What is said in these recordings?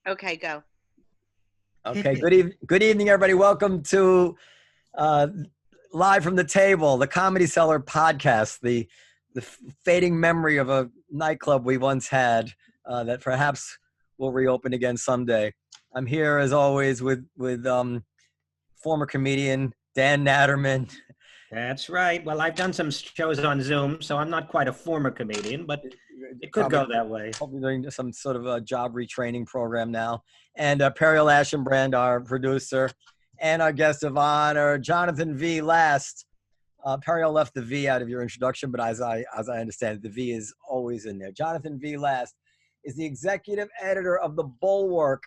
Okay, go. Okay, good evening, everybody. Welcome to Live from the Table, the Comedy Cellar podcast, the fading memory of a nightclub we once had that perhaps will reopen again someday. I'm here, as always, with former comedian Dan Naturman. That's right. Well, I've done some shows on Zoom, so I'm not quite a former comedian, but it could go that way. Hopefully doing some sort of a job retraining program now. And Periel Aschenbrand, our producer, and our guest of honor, Jonathan V. Last. Periel left the V out of your introduction, but as I understand it, the V is always in there. Jonathan V. Last is the executive editor of the Bulwark,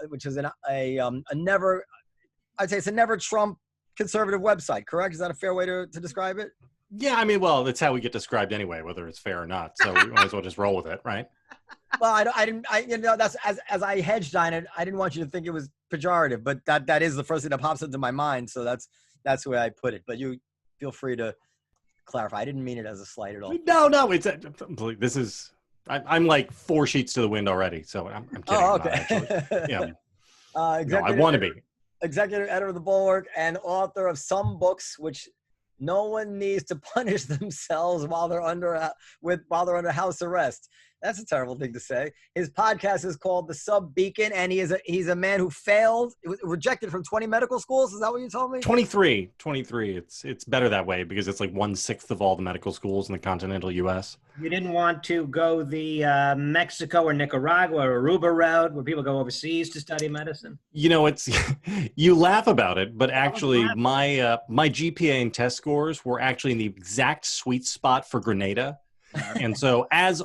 which is a never Trump conservative website, correct? Is that a fair way to describe it? Yeah, I mean, well, that's how we get described anyway, whether it's fair or not. So we might as well just roll with it, right? Well, that's as I hedged on it. I didn't want you to think it was pejorative, but that is the first thing that pops into my mind. So that's the way I put it. But you feel free to clarify. I didn't mean it as a slight at all. No, I'm like 4 sheets to the wind already. So I'm kidding. Oh, okay. Yeah. I want to be. Executive editor of the Bulwark and author of some books which no one needs to punish themselves while they're under house arrest. That's a terrible thing to say. His podcast is called The Sub Beacon, and he's a man who failed, rejected from 20 medical schools. Is that what you told me? 23. It's better that way because it's like 1/6 of all the medical schools in the continental U.S. You didn't want to go the Mexico or Nicaragua or Aruba route where people go overseas to study medicine? You know, it's you laugh about it, but actually my GPA and test scores were actually in the exact sweet spot for Grenada. And so as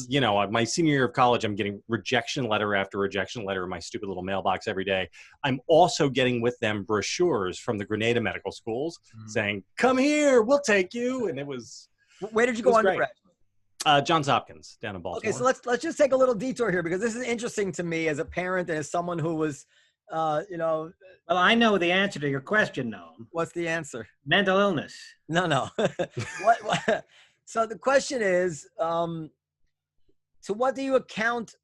you know, my senior year of college, I'm getting rejection letter after rejection letter in my stupid little mailbox every day. I'm also getting with them brochures from the Grenada medical schools saying, "Come here, we'll take you." And it was. Where did you go undergrad? Johns Hopkins down in Baltimore. Okay, so let's just take a little detour here because this is interesting to me as a parent and as someone who was, Well, I know the answer to your question, Noam. What's the answer? Mental illness. No. What? So the question is, to what do you account?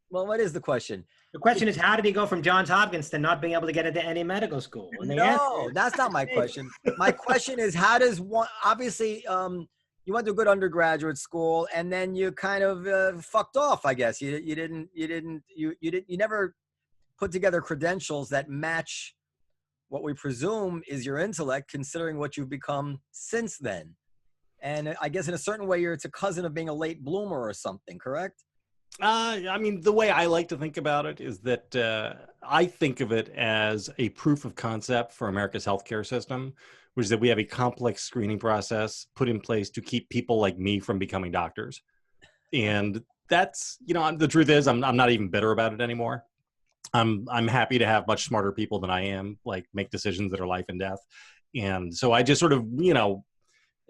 Well, what is the question? The question is, how did he go from Johns Hopkins to not being able to get into any medical school? No, that's not my question. My question is, how does one? Obviously, you went to a good undergraduate school, and then you kind of fucked off. I guess you never put together credentials that match what we presume is your intellect, considering what you've become since then. And I guess in a certain way, it's a cousin of being a late bloomer or something, correct? I mean, the way I like to think about it is that I think of it as a proof of concept for America's healthcare system, which is that we have a complex screening process put in place to keep people like me from becoming doctors. And that's, the truth is I'm not even bitter about it anymore. I'm happy to have much smarter people than I am, like make decisions that are life and death. And so I just sort of,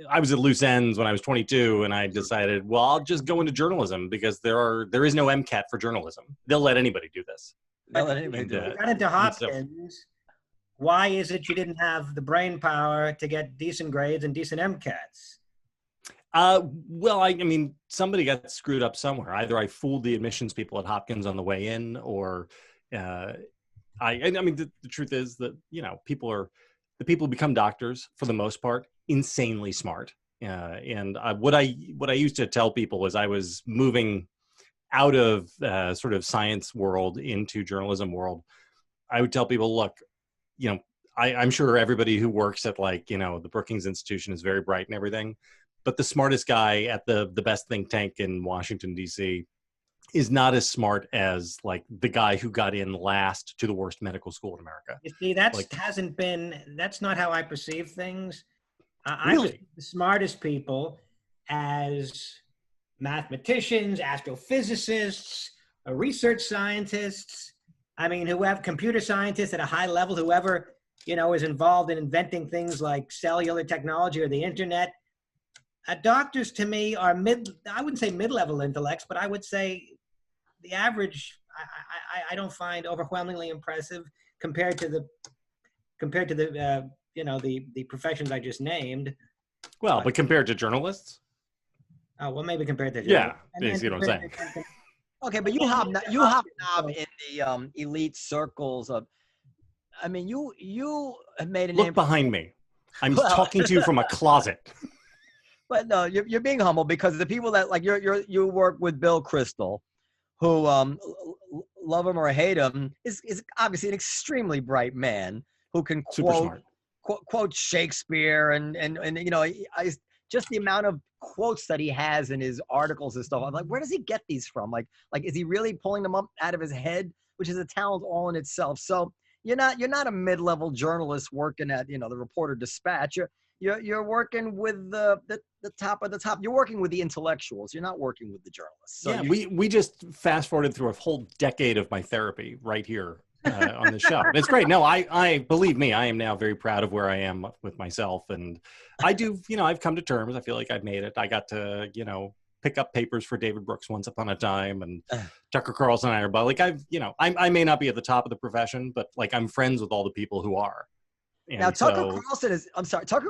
I was at loose ends when I was 22 and I decided, well, I'll just go into journalism because there is no MCAT for journalism. They'll let anybody do this. They'll let anybody do it. You got into Hopkins. Why is it you didn't have the brain power to get decent grades and decent MCATs? Well, I mean, somebody got screwed up somewhere. Either I fooled the admissions people at Hopkins on the way in, or I mean, the truth is that, the people who become doctors, for the most part, insanely smart. And what I used to tell people was I was moving out of sort of science world into journalism world. I would tell people, look, I'm sure everybody who works at the Brookings Institution is very bright and everything, but the smartest guy at the best think tank in Washington, D.C. is not as smart as the guy who got in last to the worst medical school in America. You see, that's not how I perceive things. Really? I perceive the smartest people as mathematicians, astrophysicists, research scientists. I mean, who have computer scientists at a high level, whoever, is involved in inventing things like cellular technology or the internet. Doctors to me are I wouldn't say mid-level intellects, but I would say the average, I don't find overwhelmingly impressive compared to the professions I just named. Well, but compared to journalists? Oh, well, maybe compared to journalists. Yeah, you see what I'm saying. Okay, but you hobnob in the elite circles of. I mean, you have made a name. Look behind me. I'm Well, talking to you from a closet. but no, you're being humble because the people that like you work with Bill Crystal, who love him or hate him, is obviously an extremely bright man who can Super smart. quote Shakespeare and you know, just the amount of quotes that he has in his articles and stuff. I'm like, where does he get these from? Like is he really pulling them up out of his head, which is a talent all in itself? So you're not a mid-level journalist working at, you know, the Reporter Dispatch. You're working with the top of the top. You're working with the intellectuals. You're not working with the journalists. So yeah, we just fast forwarded through a whole decade of my therapy right here on the show. It's great. No, I believe me, I am now very proud of where I am with myself, and I do. You know, I've come to terms. I feel like I've made it. I got to, you know, pick up papers for David Brooks once upon a time, and Tucker Carlson and I are, but like I may not be at the top of the profession, but like I'm friends with all the people who are. And now Tucker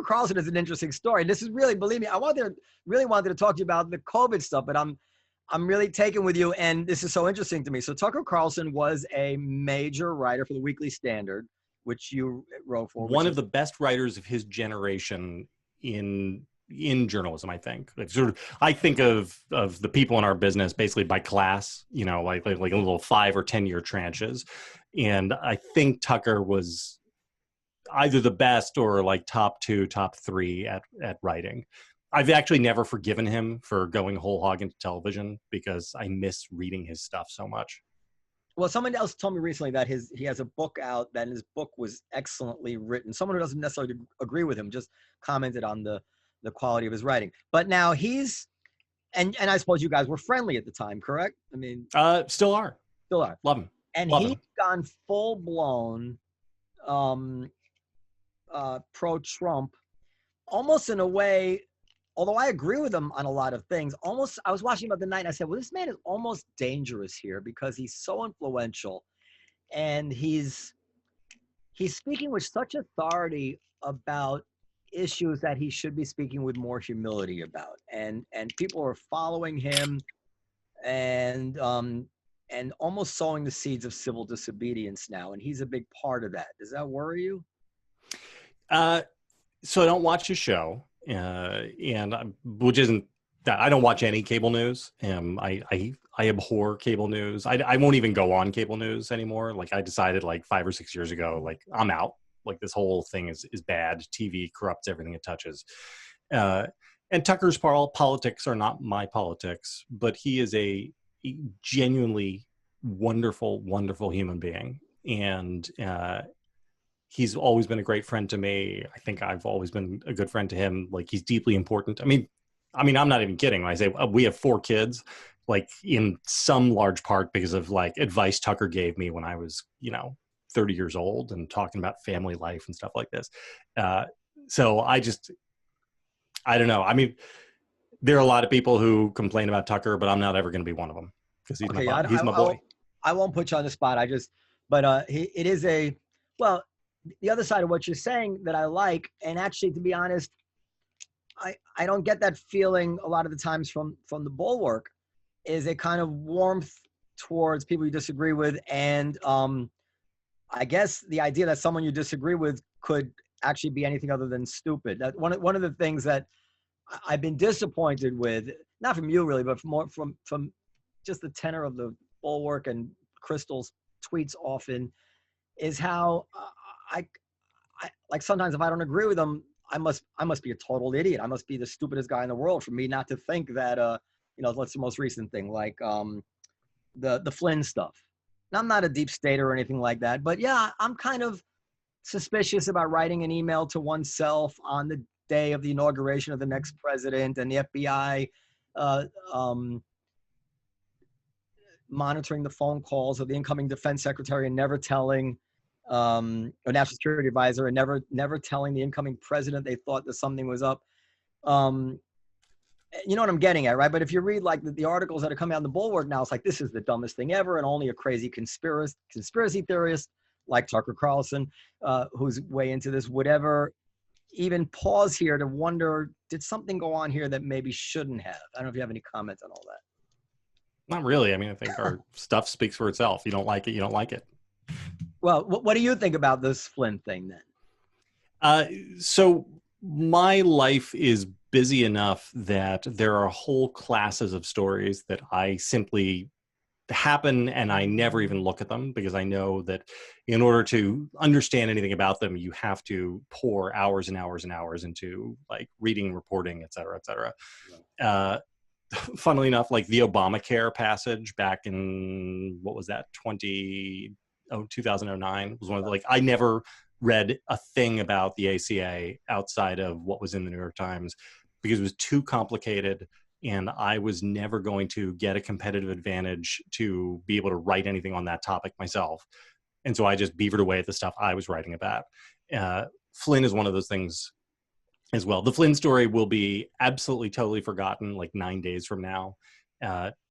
Carlson is an interesting story. This is really, believe me, really wanted to talk to you about the COVID stuff, but I'm really taken with you, and this is so interesting to me. So Tucker Carlson was a major writer for the Weekly Standard, which you wrote for. One of the best writers of his generation in journalism, I think. Like sort of, I think of the people in our business basically by class, you know, like a little 5 or 10 year tranches. And I think Tucker was either the best or like top 2, top 3 at writing. I've actually never forgiven him for going whole hog into television because I miss reading his stuff so much. Well, someone else told me recently that he has a book out, that his book was excellently written. Someone who doesn't necessarily agree with him just commented on the quality of his writing. But now he's, and I suppose you guys were friendly at the time, correct? I mean, still are. Love him. And he's gone full blown pro-Trump, almost in a way. Although I agree with him on a lot of things, almost, I was watching him the other night and I said, well, this man is almost dangerous here because he's so influential and he's speaking with such authority about issues that he should be speaking with more humility about. And people are following him and almost sowing the seeds of civil disobedience now. And he's a big part of that. Does that worry you? So I don't watch his show. Which isn't that I don't watch any cable news. I abhor cable news. I won't even go on cable news anymore. Like I decided like 5 or 6 years ago, like I'm out. Like this whole thing is bad. TV corrupts everything it touches. And Tucker's politics are not my politics, but he is a genuinely wonderful, wonderful human being. And he's always been a great friend to me. I think I've always been a good friend to him. Like he's deeply important. I mean, I'm not even kidding when I say we have 4 kids, like in some large part because of like advice Tucker gave me when I was, 30 years old and talking about family life and stuff like this. So I don't know. I mean, there are a lot of people who complain about Tucker, but I'm not ever going to be one of them because he's my boy. I won't put you on the spot. It is the other side of what you're saying that I like, and actually, to be honest, I don't get that feeling a lot of the times from the Bulwark, is a kind of warmth towards people you disagree with, and I guess the idea that someone you disagree with could actually be anything other than stupid. That one of the things that I've been disappointed with, not from you really, but from just the tenor of the Bulwark and Crystal's tweets often, is how I like sometimes if I don't agree with them, I must be a total idiot. I must be the stupidest guy in the world for me not to think that what's the most recent thing, like the Flynn stuff. And I'm not a deep stater or anything like that, but yeah, I'm kind of suspicious about writing an email to oneself on the day of the inauguration of the next president and the FBI monitoring the phone calls of the incoming defense secretary and never telling or national security advisor and never telling the incoming president they thought that something was up. You know what I'm getting at, right? But if you read like the articles that are coming out in the Bulwark now, it's like, this is the dumbest thing ever. And only a crazy conspiracy theorist like Tucker Carlson, who's way into this, would ever even pause here to wonder, did something go on here that maybe shouldn't have? I don't know if you have any comments on all that. Not really. I mean, I think our stuff speaks for itself. You don't like it, you don't like it. Well, what do you think about this Flynn thing then? So my life is busy enough that there are whole classes of stories that I simply happen and I never even look at them, because I know that in order to understand anything about them, you have to pour hours and hours and hours into like reading, reporting, et cetera, et cetera. Funnily enough, like the Obamacare passage back in, what was that, 2009 was one of the, like, I never read a thing about the ACA outside of what was in the New York Times because it was too complicated, and I was never going to get a competitive advantage to be able to write anything on that topic myself. And so I just beavered away at the stuff I was writing about. Flynn is one of those things as well. The Flynn story will be absolutely totally forgotten like 9 days from now.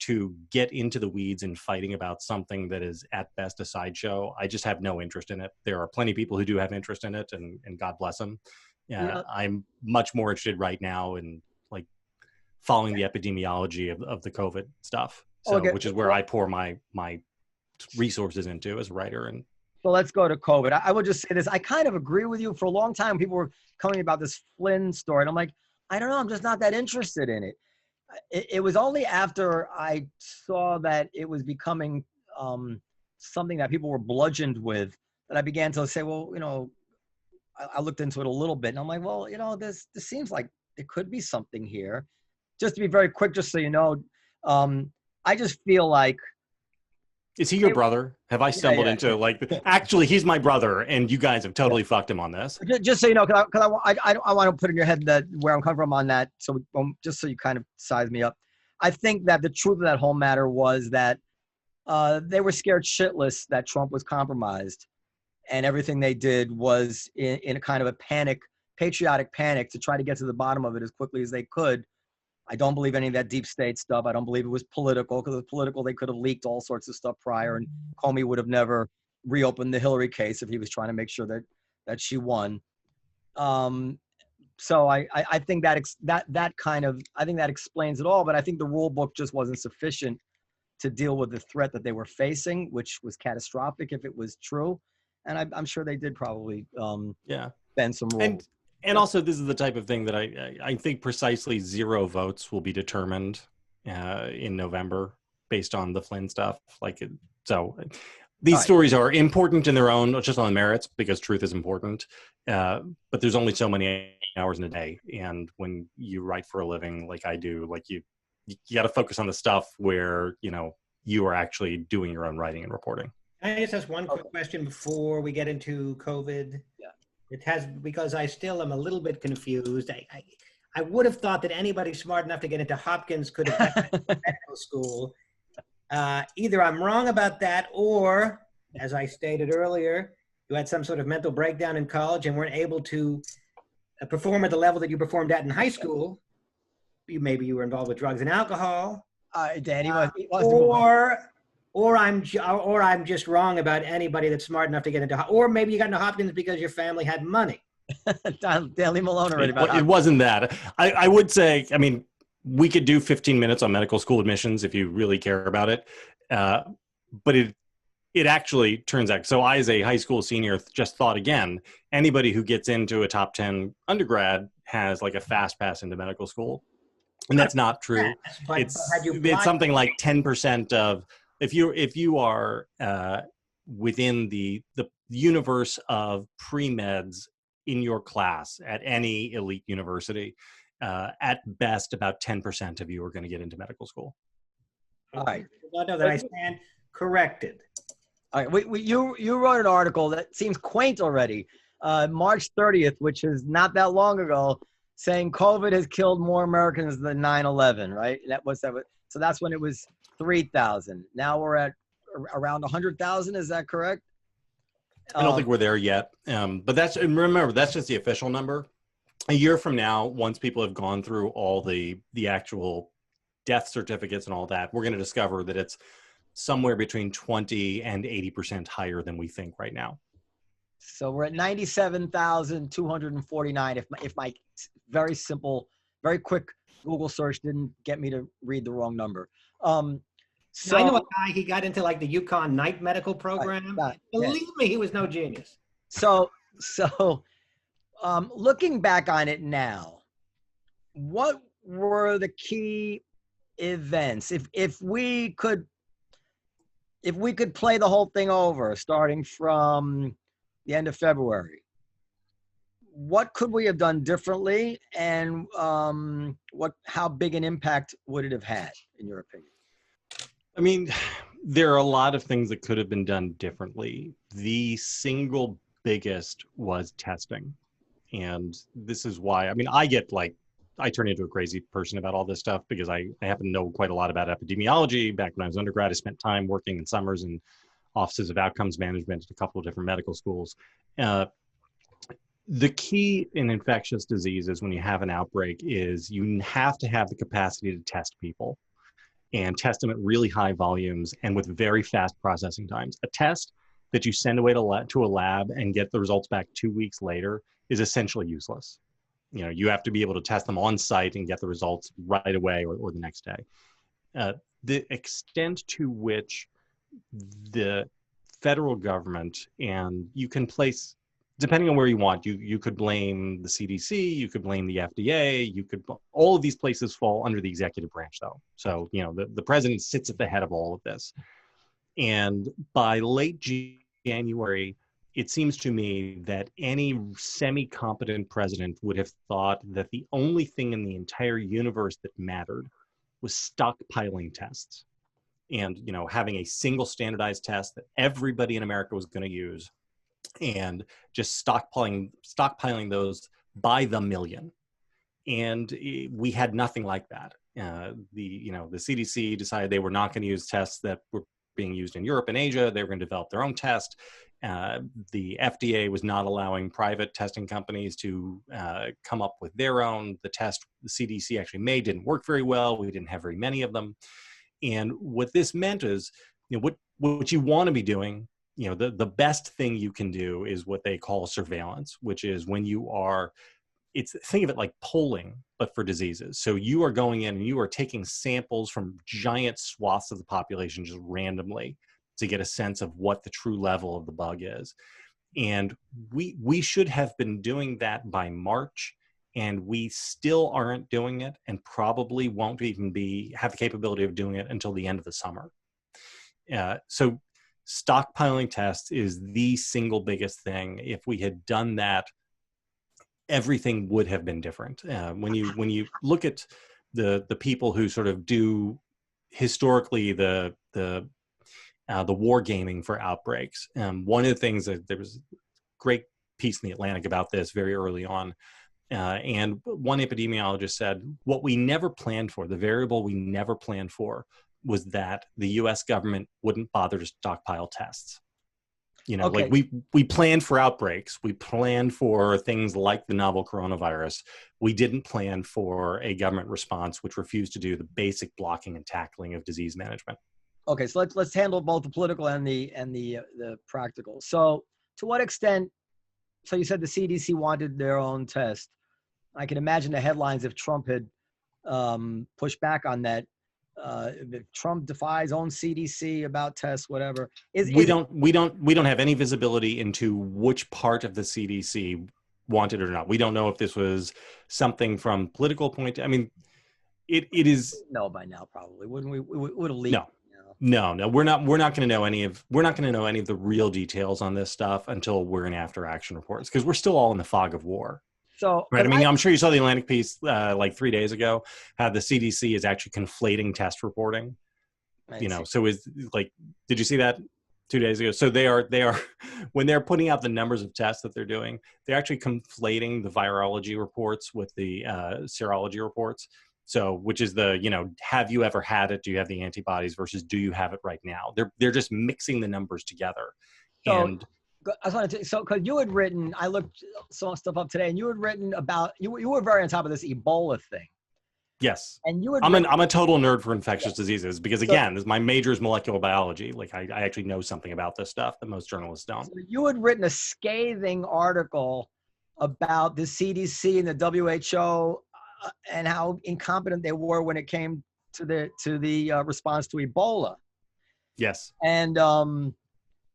To get into the weeds and fighting about something that is at best a sideshow, I just have no interest in it. There are plenty of people who do have interest in it, and God bless them. I'm much more interested right now in like following the epidemiology of the COVID stuff, so which is where I pour my resources into as a writer. And so let's go to COVID. I will just say this. I kind of agree with you. For a long time, people were coming about this Flynn story, and I'm like, I don't know. I'm just not that interested in it. It was only after I saw that it was becoming something that people were bludgeoned with that I began to say, well, I looked into it a little bit, and I'm like, well, this seems like there could be something here. Just to be very quick, just so you know, I just feel like. Is he your brother? Have I stumbled into like, actually, he's my brother, and you guys have totally fucked him on this? Just so you know, because I want to put in your head that where I'm coming from on that. So just so you kind of size me up, I think that the truth of that whole matter was that they were scared shitless that Trump was compromised, and everything they did was in a kind of a patriotic panic to try to get to the bottom of it as quickly as they could. I don't believe any of that deep state stuff. I don't believe it was political, because it was political. They could have leaked all sorts of stuff prior, and Comey would have never reopened the Hillary case if he was trying to make sure that she won. So I think that explains it all. But I think the rule book just wasn't sufficient to deal with the threat that they were facing, which was catastrophic if it was true. And I'm sure they did probably bend some rules. And also, this is the type of thing that I think precisely 0 votes will be determined in November based on the Flynn stuff. So these stories are important in their own, just on the merits, because truth is important. But there's only so many hours in a day, and when you write for a living, like I do, like you got to focus on the stuff where you are actually doing your own writing and reporting. Can I just ask one quick question before we get into COVID? Yeah. It has, because I still am a little bit confused. I would have thought that anybody smart enough to get into Hopkins could have gotten into medical school. Either I'm wrong about that, or, as I stated earlier, you had some sort of mental breakdown in college and weren't able to perform at the level that you performed at in high school. Maybe you were involved with drugs and alcohol. Danny, or I'm just wrong about anybody that's smart enough to get into, or maybe you got into Hopkins because your family had money. Daly Malone already about it wasn't that. I would say, I mean, we could do 15 minutes on medical school admissions if you really care about it. But it actually turns out, so I, as a high school senior, just thought again, anybody who gets into a top 10 undergrad has like a fast pass into medical school. And that's not true. It's something like 10% of, if you are within the universe of pre-meds in your class at any elite university, at best about 10% of you are going to get into medical school. All right. I know that I stand corrected. All right. You wrote an article that seems quaint already. March 30th, which is not that long ago, saying COVID has killed more Americans than 9/11, right? So that's when it was 3,000. Now we're at around 100,000. Is that correct? I don't think we're there yet. But remember, that's just the official number. A year from now, once people have gone through all the actual death certificates and all that, we're going to discover that it's somewhere between 20 and 80% higher than we think right now. So we're at 97,249. If my very simple, very quick Google search didn't get me to read the wrong number. So I know a guy, he got into like the Yukon Night Medical Program. right, Believe me, he was no genius. So looking back on it now, what were the key events? If we could play the whole thing over, starting from the end of February, what could we have done differently, and how big an impact would it have had, in your opinion? I mean, there are a lot of things that could have been done differently. The single biggest was testing. And this is why, I mean, I turn into a crazy person about all this stuff because I happen to know quite a lot about epidemiology. Back when I was undergrad, I spent time working in summers in offices of outcomes management at a couple of different medical schools. The key in infectious diseases when you have an outbreak is you have to have the capacity to test people and test them at really high volumes and with very fast processing times. A test that you send away to a lab and get the results back 2 weeks later is essentially useless. You know, you have to be able to test them on site and get the results right away or the next day. The extent to which the federal government, and you can place, depending on where you want, you could blame the CDC, you could blame the FDA, all of these places fall under the executive branch though. So, you know, the president sits at the head of all of this. And by late January, it seems to me that any semi-competent president would have thought that the only thing in the entire universe that mattered was stockpiling tests. And, you know, having a single standardized test that everybody in America was going to use, and just stockpiling those by the million. And we had nothing like that. The CDC decided they were not going to use tests that were being used in Europe and Asia. They were going to develop their own test. The FDA was not allowing private testing companies to come up with their own. The test the CDC actually made didn't work very well. We didn't have very many of them. And what this meant is, you know, what you want to be doing, you know, the best thing you can do is what they call surveillance, which is when think of it like polling, but for diseases. So you are going in and you are taking samples from giant swaths of the population just randomly to get a sense of what the true level of the bug is. And we should have been doing that by March, and we still aren't doing it, and probably won't even have the capability of doing it until the end of the summer. So stockpiling tests is the single biggest thing. If we had done that, everything would have been different. When you look at the people who sort of do historically the war gaming for outbreaks, one of the things that there was a great piece in the Atlantic about this very early on, and one epidemiologist said, what we never planned for, the variable we never planned for, was that the U.S. government wouldn't bother to stockpile tests. You know, Okay. like we planned for outbreaks. We planned for things like the novel coronavirus. We didn't plan for a government response which refused to do the basic blocking and tackling of disease management. Okay, so let's handle both the political and the practical. So to what extent? So you said the CDC wanted their own test. I can imagine the headlines if Trump had pushed back on that. If Trump defies own CDC about tests, whatever. We don't have any visibility into which part of the CDC wanted it or not. We don't know if this was something from political point. I mean, it is. No, by now probably wouldn't we? We would have leaked. No, we're not going to know any of the real details on this stuff until we're in after action reports, because we're still all in the fog of war. So, right. I mean, I'm sure you saw the Atlantic piece like 3 days ago, how the CDC is actually conflating test reporting. So is like, did you see that 2 days ago? So they are when they're putting out the numbers of tests that they're doing, they're actually conflating the virology reports with the serology reports. So, which is have you ever had it? Do you have the antibodies versus do you have it right now? They're just mixing the numbers together. And I just wanted to, because you had written, I saw stuff up today, and you had written about, you were very on top of this Ebola thing. Yes. And you had I'm a total nerd for infectious diseases because, again, my major is molecular biology. Like I actually know something about this stuff that most journalists don't. So you had written a scathing article about the CDC and the WHO and how incompetent they were when it came to the response to Ebola. Yes. And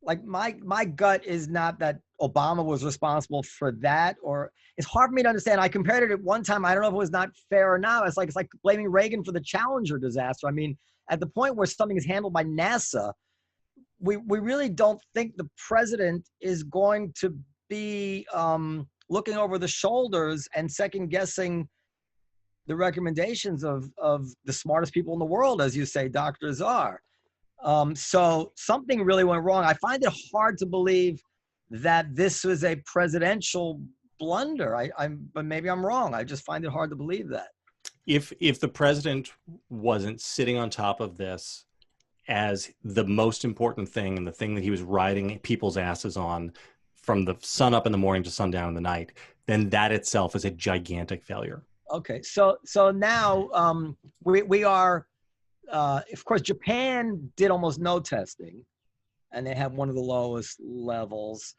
like my gut is not that Obama was responsible for that, or it's hard for me to understand. I compared it at one time. I don't know if it was not fair or not. It's like blaming Reagan for the Challenger disaster. I mean, at the point where something is handled by NASA, we really don't think the president is going to be looking over the shoulders and second guessing the recommendations of the smartest people in the world, as you say, doctors are. So something really went wrong. I find it hard to believe that this was a presidential blunder. But maybe I'm wrong. I just find it hard to believe that. If the president wasn't sitting on top of this as the most important thing and the thing that he was riding people's asses on from the sun up in the morning to sundown in the night, then that itself is a gigantic failure. Okay, so now we are, of course, Japan did almost no testing, and they have one of the lowest levels.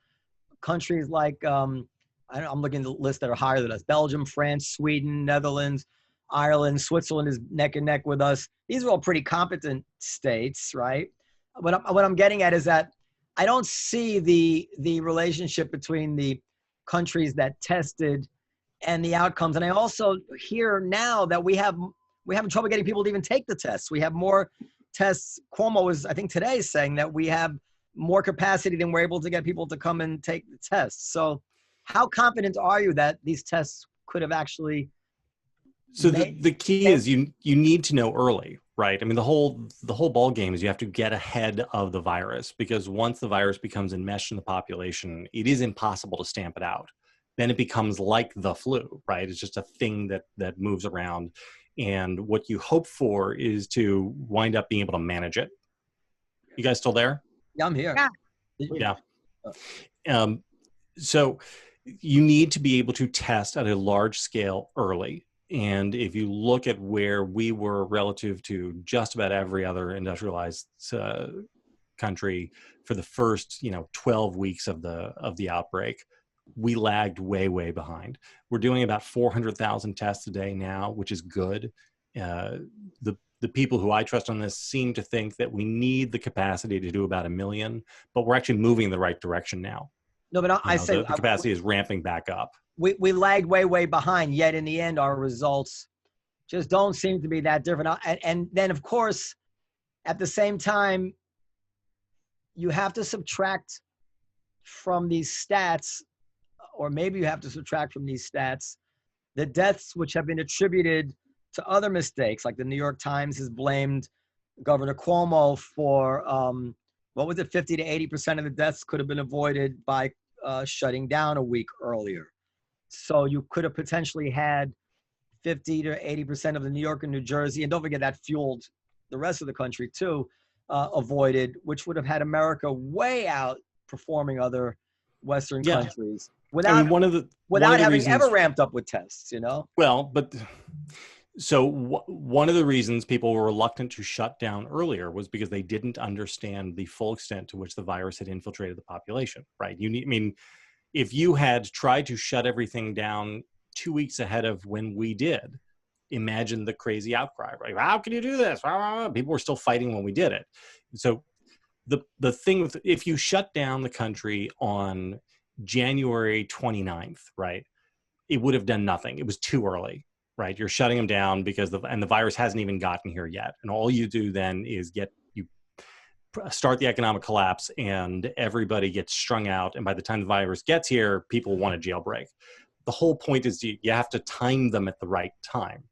Countries like, I'm looking at the list that are higher than us: Belgium, France, Sweden, Netherlands, Ireland, Switzerland is neck and neck with us. These are all pretty competent states, right? What I'm getting at is that I don't see the relationship between the countries that tested and the outcomes. And I also hear now that we're having trouble getting people to even take the tests. We have more tests. Cuomo was, I think today, saying that we have more capacity than we're able to get people to come and take the tests. So how confident are you that these tests could have actually... So the key is you need to know early, right? I mean, the whole ball game is you have to get ahead of the virus, because once the virus becomes enmeshed in the population, it is impossible to stamp it out. Then it becomes like the flu, right? It's just a thing that moves around. And what you hope for is to wind up being able to manage it. You guys still there? Yeah, I'm here. Yeah. So you need to be able to test at a large scale early. And if you look at where we were relative to just about every other industrialized country for the first 12 weeks of the outbreak, we lagged way behind. We're doing about 400,000 tests a day now, which is good. The people who I trust on this seem to think that we need the capacity to do about 1 million, but we're actually moving in the right direction now. No, but I say the capacity is ramping back up. We lagged way behind, yet in the end, our results just don't seem to be that different. And then, of course, at the same time, you have to subtract from these stats, or maybe you have to subtract from these stats, the deaths which have been attributed to other mistakes. Like the New York Times has blamed Governor Cuomo for, 50 to 80% of the deaths could have been avoided by shutting down a week earlier. So you could have potentially had 50 to 80% of the New York and New Jersey, and don't forget that fueled the rest of the country too, avoided, which would have had America way outperforming other Western countries without having ever ramped up with tests, Well, but so one of the reasons people were reluctant to shut down earlier was because they didn't understand the full extent to which the virus had infiltrated the population, right? If you had tried to shut everything down 2 weeks ahead of when we did, imagine the crazy outcry, right? How can you do this? People were still fighting when we did it. So the thing with, if you shut down the country on January 29th, right, it would have done nothing. It was too early, right? You're shutting them down because the virus hasn't even gotten here yet. And all you do then is start the economic collapse and everybody gets strung out. And by the time the virus gets here, people want a jailbreak. The whole point is you have to time them at the right time.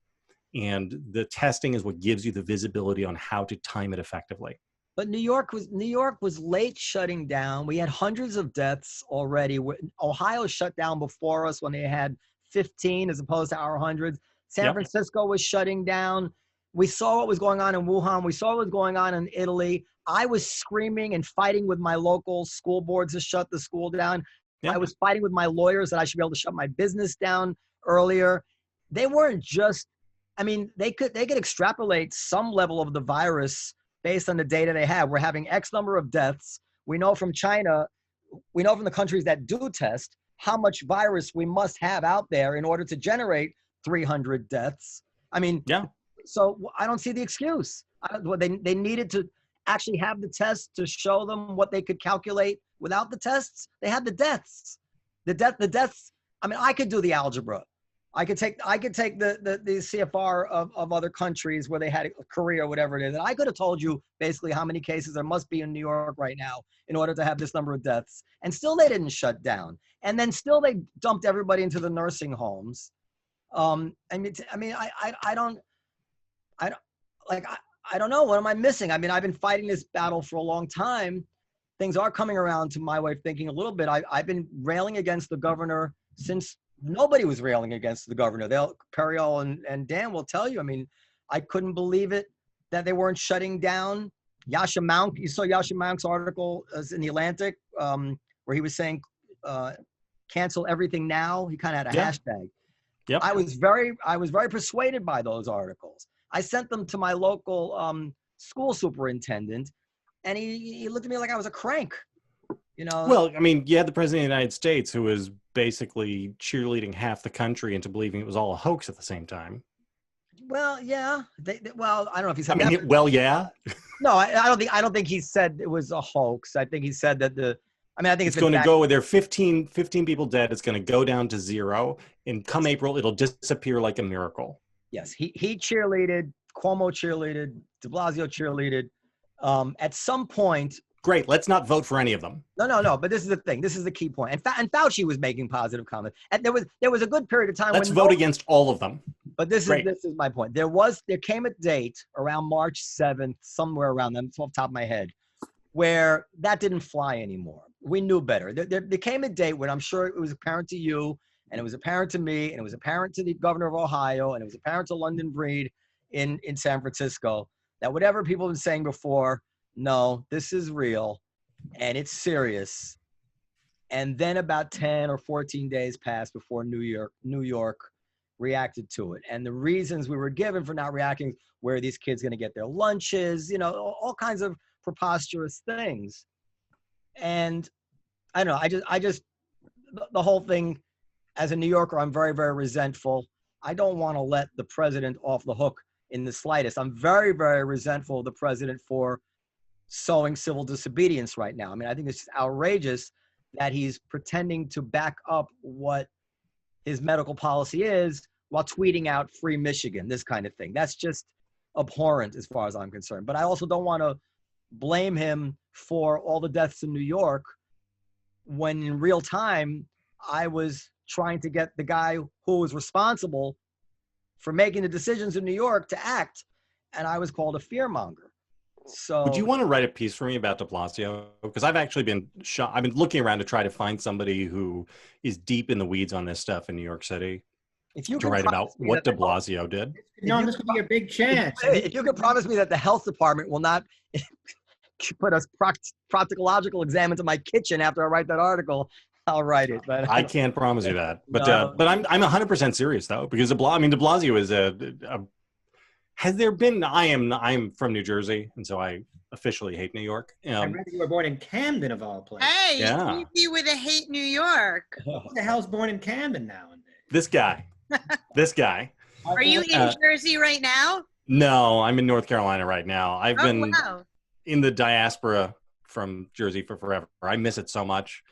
And the testing is what gives you the visibility on how to time it effectively. But New York was late shutting down. We had hundreds of deaths already. Ohio shut down before us when they had 15 as opposed to our hundreds. San Francisco was shutting down. We saw what was going on in Wuhan. We saw what was going on in Italy. I was screaming and fighting with my local school boards to shut the school down. Yeah. I was fighting with my lawyers that I should be able to shut my business down earlier. They weren't just, they could extrapolate some level of the virus based on the data they have. We're having X number of deaths. We know from China, we know from the countries that do test how much virus we must have out there in order to generate 300 deaths. So I don't see the excuse. They needed to actually have the tests to show them what they could calculate without the tests. They had the deaths. The deaths. I mean, I could do the algebra. I could take the CFR of other countries where they had Korea or whatever it is, and I could have told you basically how many cases there must be in New York right now in order to have this number of deaths. And still they didn't shut down. And then still they dumped everybody into the nursing homes. I don't know. What am I missing? I mean, I've been fighting this battle for a long time. Things are coming around to my way of thinking a little bit. I've been railing against the governor since nobody was railing against the governor. Periel and Dan will tell you. I mean, I couldn't believe it that they weren't shutting down. Yasha Mounk, you saw Yasha Mounk's article in the Atlantic where he was saying, cancel everything now. He kind of had a hashtag. Yep. I was very persuaded by those articles. I sent them to my local school superintendent, and he looked at me like I was a crank. You know. Well, I mean, you had the president of the United States who was basically cheerleading half the country into believing it was all a hoax at the same time. Well, yeah. Well, I don't know if he said. I mean, well, yeah. No, I don't think he said it was a hoax. I think he said that I think it's going to go with there are 15 people dead. It's going to go down to 0. And come April, it'll disappear like a miracle. Yes, he cheerleaded, Cuomo cheerleaded, de Blasio cheerleaded. At some point. Great, let's not vote for any of them. No, but this is the thing. This is the key point. And Fauci was making positive comments. And there was a good period of time let's vote against all of them. But this is my point. There came a date around March 7th, somewhere around them, it's off the top of my head, where that didn't fly anymore. We knew better. There came a date when I'm sure it was apparent to you, and it was apparent to me, and it was apparent to the governor of Ohio, and it was apparent to London Breed in San Francisco, that whatever people have been saying before, no, this is real, and it's serious. And then about 10 or 14 days passed before New York reacted to it. And the reasons we were given for not reacting, where are these kids going to get their lunches, all kinds of preposterous things. And I don't know, I just the whole thing, as a New Yorker, I'm very, very resentful. I don't want to let the president off the hook in the slightest. I'm very, very resentful of the president for sowing civil disobedience right now. I mean, I think it's just outrageous that he's pretending to back up what his medical policy is while tweeting out free Michigan, this kind of thing. That's just abhorrent as far as I'm concerned. But I also don't want to blame him for all the deaths in New York when in real time I was trying to get the guy who was responsible for making the decisions in New York to act, and I was called a fearmonger. So would you want to write a piece for me about de Blasio? Because I've actually been I've been looking around to try to find somebody who is deep in the weeds on this stuff in New York City to write about what de Blasio did. No, this could be a big chance. If you could promise me that the health department will not put a proctological exam into my kitchen after I write that article, I'll write it. But I can't promise you that. But I'm 100% serious though, because de Blasio is a has there been? I'm from New Jersey, and so I officially hate New York. I read you were born in Camden, of all places. Hey, yeah. you with a hate New York. Who the hell's born in Camden nowadays? This guy. Are you in Jersey right now? No, I'm in North Carolina right now. I've been wow. in the diaspora from Jersey for forever. I miss it so much.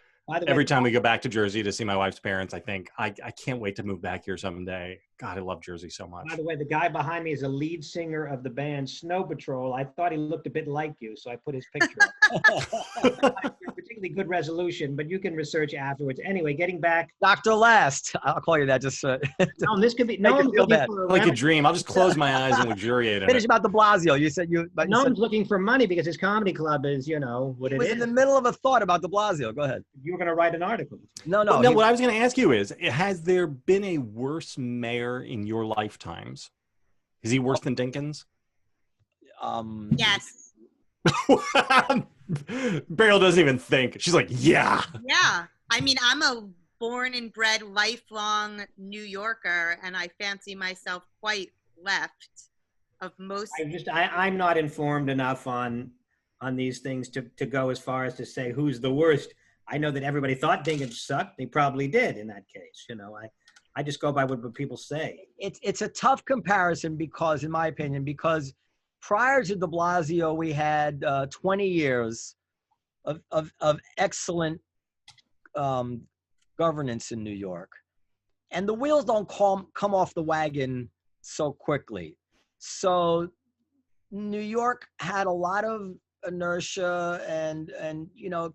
Every time we go back to Jersey to see my wife's parents, I think, I can't wait to move back here someday. God, I love Jersey so much. By the way, the guy behind me is a lead singer of the band Snow Patrol. I thought he looked a bit like you, so I put his picture up. Particularly good resolution, but you can research afterwards. Anyway, getting back. Dr. Last. I'll call you that just no, this could be like a dream. I'll just close my eyes and luxuriate in Finish it. about de Blasio. You said But no one's looking for money because his comedy club is, what it is. He was in the middle of a thought about de Blasio. Go ahead. You were going to write an article. No. What I was going to ask you is, has there been a worse mayor in your lifetimes? Is he worse than Dinkins? Yes. Beryl doesn't even think. She's like, yeah. Yeah. I mean, I'm a born and bred lifelong New Yorker, and I fancy myself quite left of most. I'm not informed enough on these things to go as far as to say who's the worst. I know that everybody thought Dinkins sucked. They probably did in that case. I just go by what people say. It's a tough comparison because, in my opinion, because prior to de Blasio, we had 20 years of excellent governance in New York. And the wheels don't come off the wagon so quickly. So New York had a lot of inertia and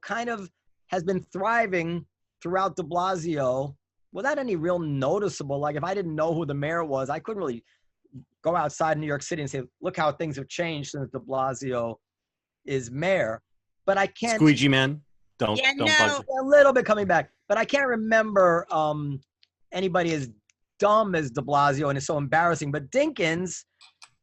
kind of has been thriving throughout de Blasio without any real noticeable, like if I didn't know who the mayor was, I couldn't really go outside New York City and say, look how things have changed since de Blasio is mayor. But I can't. Squeegee man. Don't a little bit coming back, but I can't remember anybody as dumb as de Blasio, and it's so embarrassing. But Dinkins,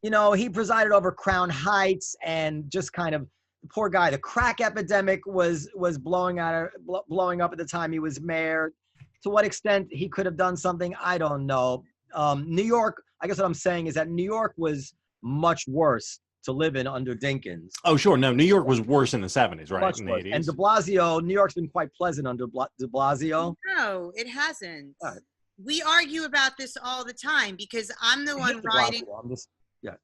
he presided over Crown Heights and just kind of the poor guy. The crack epidemic was blowing up at the time he was mayor. To what extent he could have done something, I don't know. New York, I guess what I'm saying is that New York was much worse to live in under Dinkins. Oh, sure. No, New York was worse in the 70s, right? Much in the worse. 80s. And de Blasio, New York's been quite pleasant under de Blasio. No, it hasn't. Right. We argue about this all the time because I'm the one riding.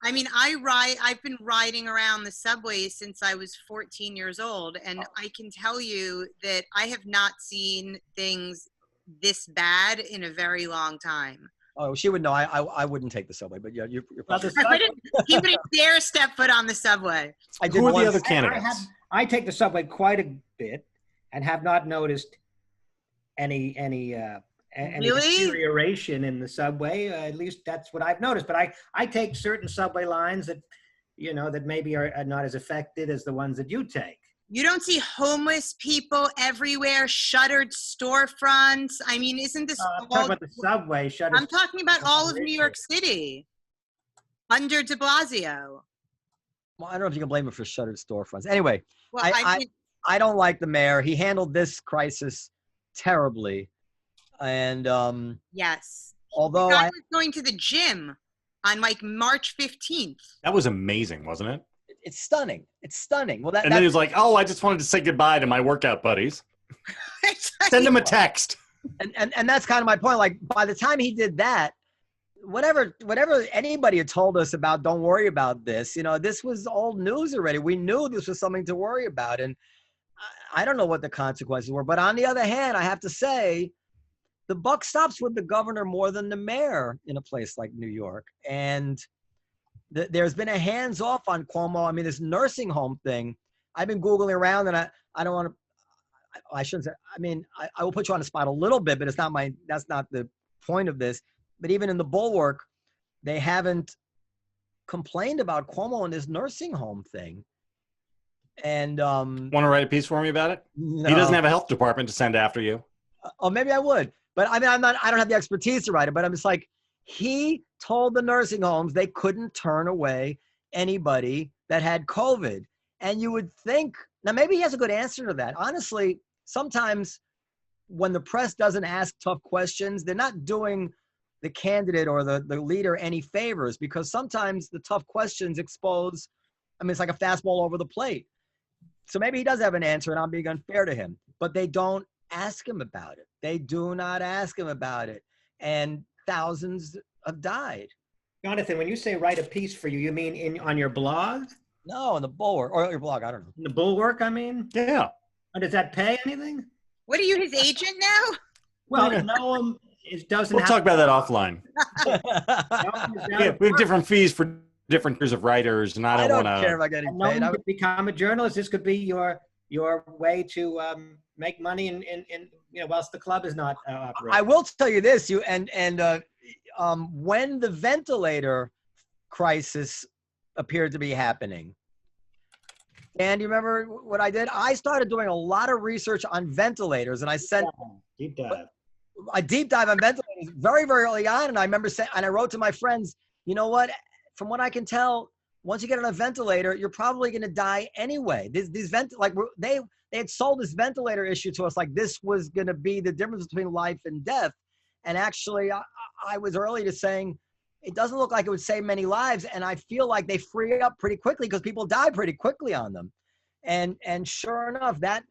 I've been riding around the subway since I was 14 years old, and I can tell you that I have not seen things this bad in a very long time. Oh, she would know. I wouldn't take the subway, but yeah, you're probably. He wouldn't dare step foot on the subway. Who are the other candidates? I take the subway quite a bit and have not noticed any deterioration in the subway. At least that's what I've noticed. But I take certain subway lines that that maybe are not as affected as the ones that you take. You don't see homeless people everywhere, shuttered storefronts. I mean, isn't this I'm talking about the subway shuttered? I'm talking about all of New York City under de Blasio. Well, I don't know if you can blame him for shuttered storefronts. Anyway, well, I don't like the mayor. He handled this crisis terribly. And yes, although I was going to the gym on like March 15th. That was amazing, wasn't it? It's stunning. It's stunning. Well, then he was like, "Oh, I just wanted to say goodbye to my workout buddies. Send him a text." And that's kind of my point. Like by the time he did that, whatever anybody had told us about, don't worry about this. This was old news already. We knew this was something to worry about, and I don't know what the consequences were. But on the other hand, I have to say, the buck stops with the governor more than the mayor in a place like New York, and there's been a hands-off on Cuomo. I mean, this nursing home thing, I've been Googling around, and I don't want to, I shouldn't say, I mean, I will put you on the spot a little bit, but that's not the point of this. But even in the Bulwark, they haven't complained about Cuomo and this nursing home thing. And want to write a piece for me about it? No. He doesn't have a health department to send after you. Oh, maybe I would. But I mean, I don't have the expertise to write it, but I'm just like, he told the nursing homes they couldn't turn away anybody that had COVID. And you would think, now maybe he has a good answer to that. Honestly, sometimes when the press doesn't ask tough questions, they're not doing the candidate or the leader any favors, because sometimes the tough questions expose, I mean, it's like a fastball over the plate. So maybe he does have an answer and I'm being unfair to him, but they don't ask him about it. They do not ask him about it. And thousands have died. Jonathan, when you say write a piece for you, you mean on your blog? No, in the Bulwark, or your blog, I don't know. In the Bulwark, I mean? Yeah. And does that pay anything? What are you, his agent now? Well, Noam doesn't We'll talk about that offline. We have different fees for different tiers of writers, and I don't want care if I get paid. Noam could become a journalist. This could be your way to make money in whilst the club is not operating. I will tell you this, when the ventilator crisis appeared to be happening, and you remember what I did? I started doing a lot of research on ventilators, and I sent a deep dive on ventilators very, very early on. And I remember saying, and I wrote to my friends, you know what? From what I can tell, once you get on a ventilator, you're probably going to die anyway. They had sold this ventilator issue to us like this was going to be the difference between life and death. And actually, I was early to saying it doesn't look like it would save many lives. And I feel like they free up pretty quickly because people die pretty quickly on them. And sure enough, that,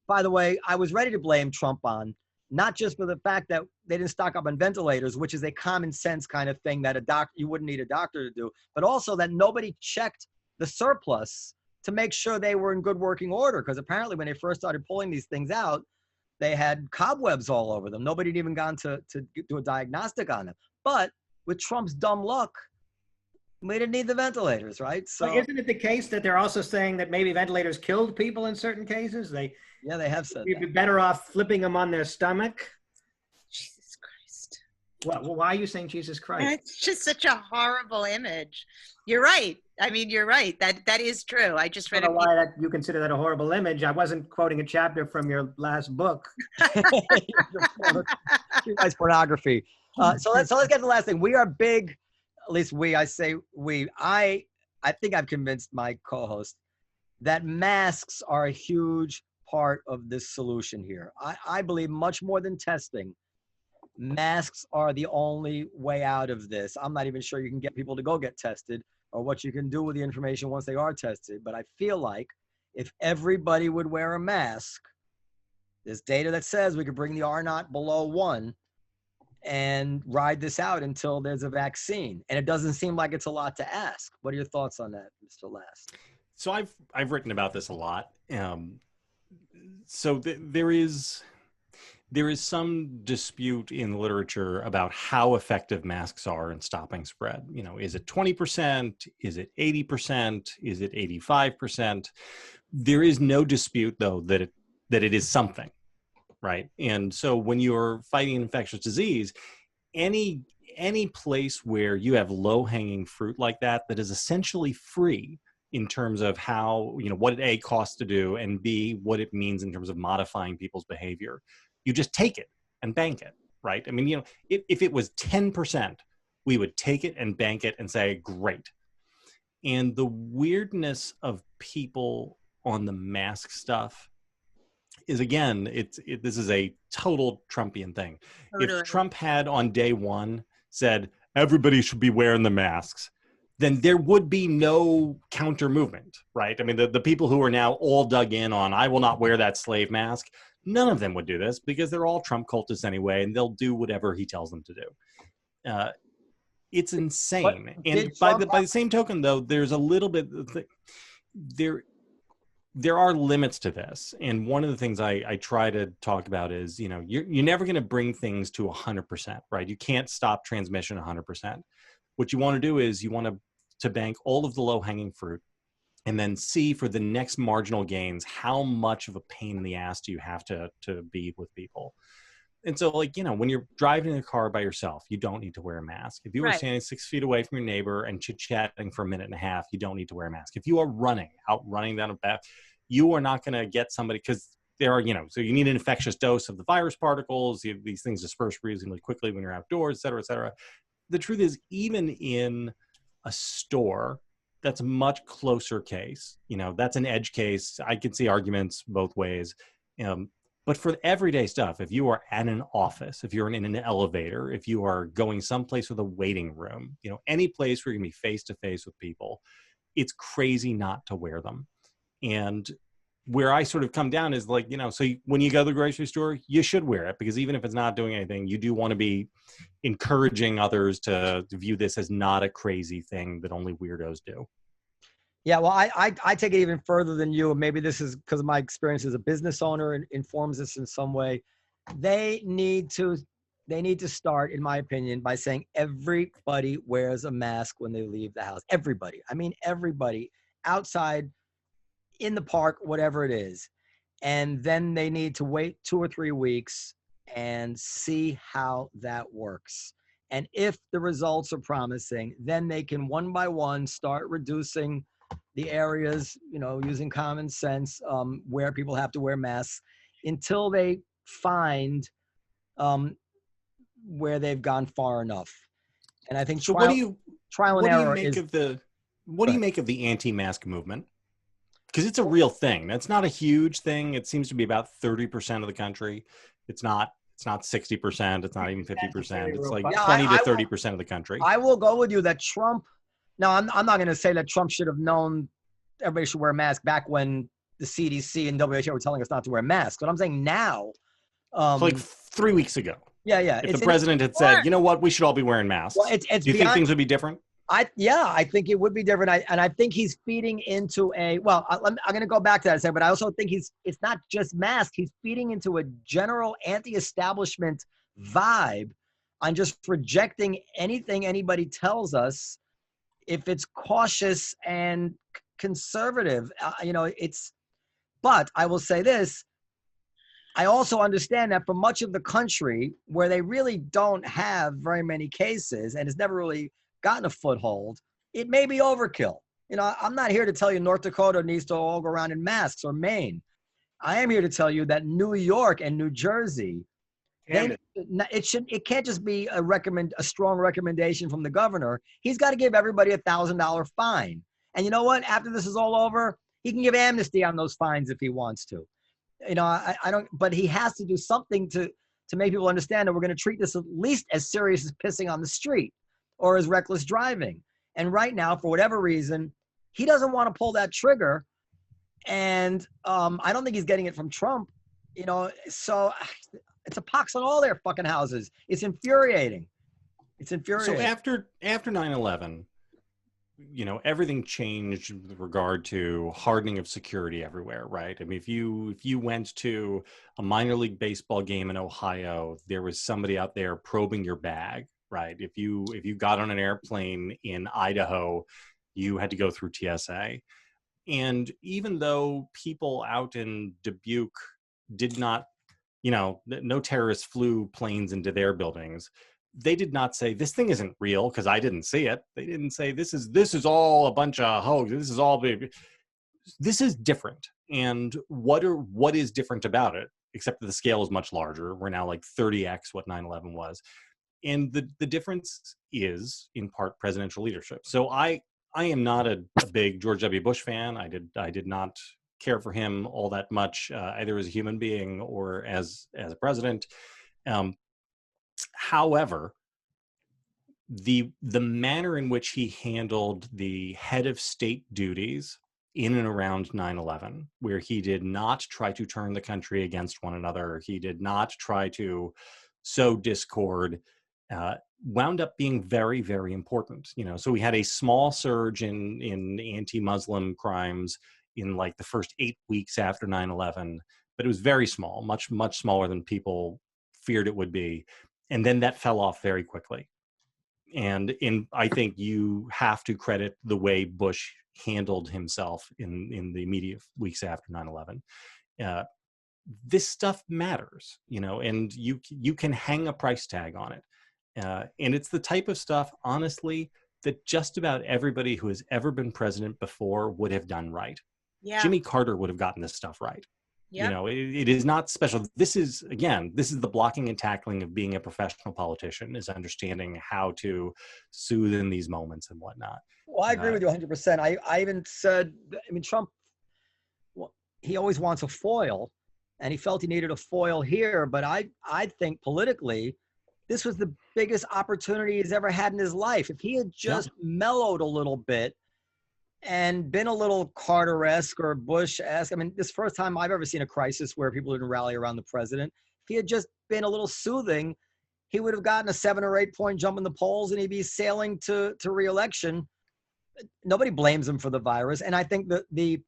by the way, I was ready to blame Trump on. not just for the fact that they didn't stock up on ventilators, which is a common sense kind of thing that you wouldn't need a doctor to do, but also that nobody checked the surplus to make sure they were in good working order. Because apparently when they first started pulling these things out, they had cobwebs all over them. Nobody had even gone to do a diagnostic on them. But with Trump's dumb luck, we didn't need the ventilators, right? So isn't it the case that they're also saying that maybe ventilators killed people in certain cases? They have said you'd be better off flipping them on their stomach. Jesus Christ. Why are you saying Jesus Christ? It's just such a horrible image. You're right. I mean, you're right. That is true. I just read I don't know why you consider that a horrible image. I wasn't quoting a chapter from your last book. Nice pornography. So let's get to the last thing. We are big, at least I say we. I think I've convinced my co-host that masks are a huge part of this solution here. I believe much more than testing, masks are the only way out of this. I'm not even sure you can get people to go get tested or what you can do with the information once they are tested. But I feel like if everybody would wear a mask, there's data that says we could bring the R0 below 1 and ride this out until there's a vaccine. And it doesn't seem like it's a lot to ask. What are your thoughts on that, Mr. Last? So I've written about this a lot. So there is some dispute in literature about how effective masks are in stopping spread. You know, is it 20%? Is it 80%? Is it 85%? There is no dispute, though, that it is something, right? And so when you're fighting infectious disease, any place where you have low-hanging fruit like that is essentially free in terms of how, you know, what it A, costs to do, and B, what it means in terms of modifying people's behavior. You just take it and bank it, right? I mean, you know, if it was 10%, we would take it and bank it and say, great. And the weirdness of people on the mask stuff is, again, this is a total Trumpian thing. Totally. If Trump had on day one said, everybody should be wearing the masks, then there would be no counter movement, right? I mean, the people who are now all dug in on, I will not wear that slave mask, none of them would do this because they're all Trump cultists anyway, and they'll do whatever he tells them to do. It's insane. And by the same token, though, there's a little bit, there are limits to this. And one of the things I try to talk about is, you know, you're never going to bring things to 100%, right? You can't stop transmission 100%. What you want to do is you want to bank all of the low-hanging fruit and then see for the next marginal gains, how much of a pain in the ass do you have to be with people? And so, like, you know, when you're driving in a car by yourself, you don't need to wear a mask. If you are standing 6 feet away from your neighbor and chit-chatting for a minute and a half, you don't need to wear a mask. If you are out running down a path, you are not going to get somebody, because there are, you know, so you need an infectious dose of the virus particles. These things disperse reasonably quickly when you're outdoors, et cetera, et cetera. The truth is, even in a store, that's a much closer case. You know, that's an edge case. I can see arguments both ways. But for everyday stuff, if you are at an office, if you're in an elevator, if you are going someplace with a waiting room, you know, any place where you're going to be face to face with people, it's crazy not to wear them. And where I sort of come down is like, you know, so when you go to the grocery store, you should wear it, because even if it's not doing anything, you do want to be encouraging others to view this as not a crazy thing that only weirdos do. Yeah, well, I take it even further than you. And maybe this is because of my experience as a business owner and informs this in some way. They need to start, in my opinion, by saying everybody wears a mask when they leave the house. Everybody. I mean, everybody outside, in the park, whatever it is. And then they need to wait 2 or 3 weeks and see how that works. And if the results are promising, then they can one by one start reducing the areas, you know, using common sense, where people have to wear masks until they find where they've gone far enough. And I think trial and error is. What do you make of the anti-mask movement? Because it's a real thing. That's not a huge thing. It seems to be about 30% of the country. It's not 60%. It's not even 50%. It's like 20 to 30% of the country. I will go with you that Trump. No, I'm not going to say that Trump should have known everybody should wear a mask back when the CDC and WHO were telling us not to wear masks. But I'm saying now. Like 3 weeks ago. Yeah. If the president had said, you know what, we should all be wearing masks. Well, it's do you think things would be different? I think it would be different. I think he's feeding into I'm going to go back to that in a second, but I also think it's not just masks. He's feeding into a general anti-establishment vibe on just rejecting anything anybody tells us if it's cautious and conservative. But I will say this. I also understand that for much of the country where they really don't have very many cases and it's never really gotten a foothold, it may be overkill. I'm not here to tell you North Dakota needs to all go around in masks, or Maine. I am here to tell you that New York and New Jersey, it can't just be a strong recommendation from the governor. He's got to give everybody $1,000 fine. And you know what? After this is all over, he can give amnesty on those fines if he wants to. I don't, but he has to do something to make people understand that we're going to treat this at least as serious as pissing on the street or as reckless driving. And right now, for whatever reason, he doesn't want to pull that trigger. And I don't think he's getting it from Trump, so it's a pox on all their fucking houses. It's infuriating. So after 9/11, everything changed with regard to hardening of security everywhere, right? I mean, if you went to a minor league baseball game in Ohio, there was somebody out there probing your bag, right? If you got on an airplane in Idaho, you had to go through TSA. And even though people out in Dubuque did not, no terrorists flew planes into their buildings, they did not say this thing isn't real because I didn't see it. They didn't say this is all a bunch of hoax. This is all big. This is different. And what is different about it? Except that the scale is much larger. We're now like 30x what 9/11 was. And the difference is in part presidential leadership. So I am not a big George W. Bush fan. I did not care for him all that much, either as a human being or as a president. However, the manner in which he handled the head of state duties in and around 9/11, where he did not try to turn the country against one another, he did not try to sow discord, wound up being very, very important. So we had a small surge in anti-Muslim crimes in like the first 8 weeks after 9/11, but it was very small, much, much smaller than people feared it would be. And then that fell off very quickly. And I think you have to credit the way Bush handled himself in the immediate weeks after 9/11. This stuff matters, and you can hang a price tag on it. And it's the type of stuff, honestly, that just about everybody who has ever been president before would have done right. Yeah. Jimmy Carter would have gotten this stuff right. Yep. It is not special. This is the blocking and tackling of being a professional politician, is understanding how to soothe in these moments and whatnot. Well, I agree with you 100%. I even said, Trump, he always wants a foil, and he felt he needed a foil here. But I think politically, this was the biggest opportunity he's ever had in his life. If he had just mellowed a little bit and been a little Carter-esque or Bush-esque. This first time I've ever seen a crisis where people didn't rally around the president. If he had just been a little soothing, he would have gotten a 7 or 8 point jump in the polls and he'd be sailing to re-election. Nobody blames him for the virus. And I think that the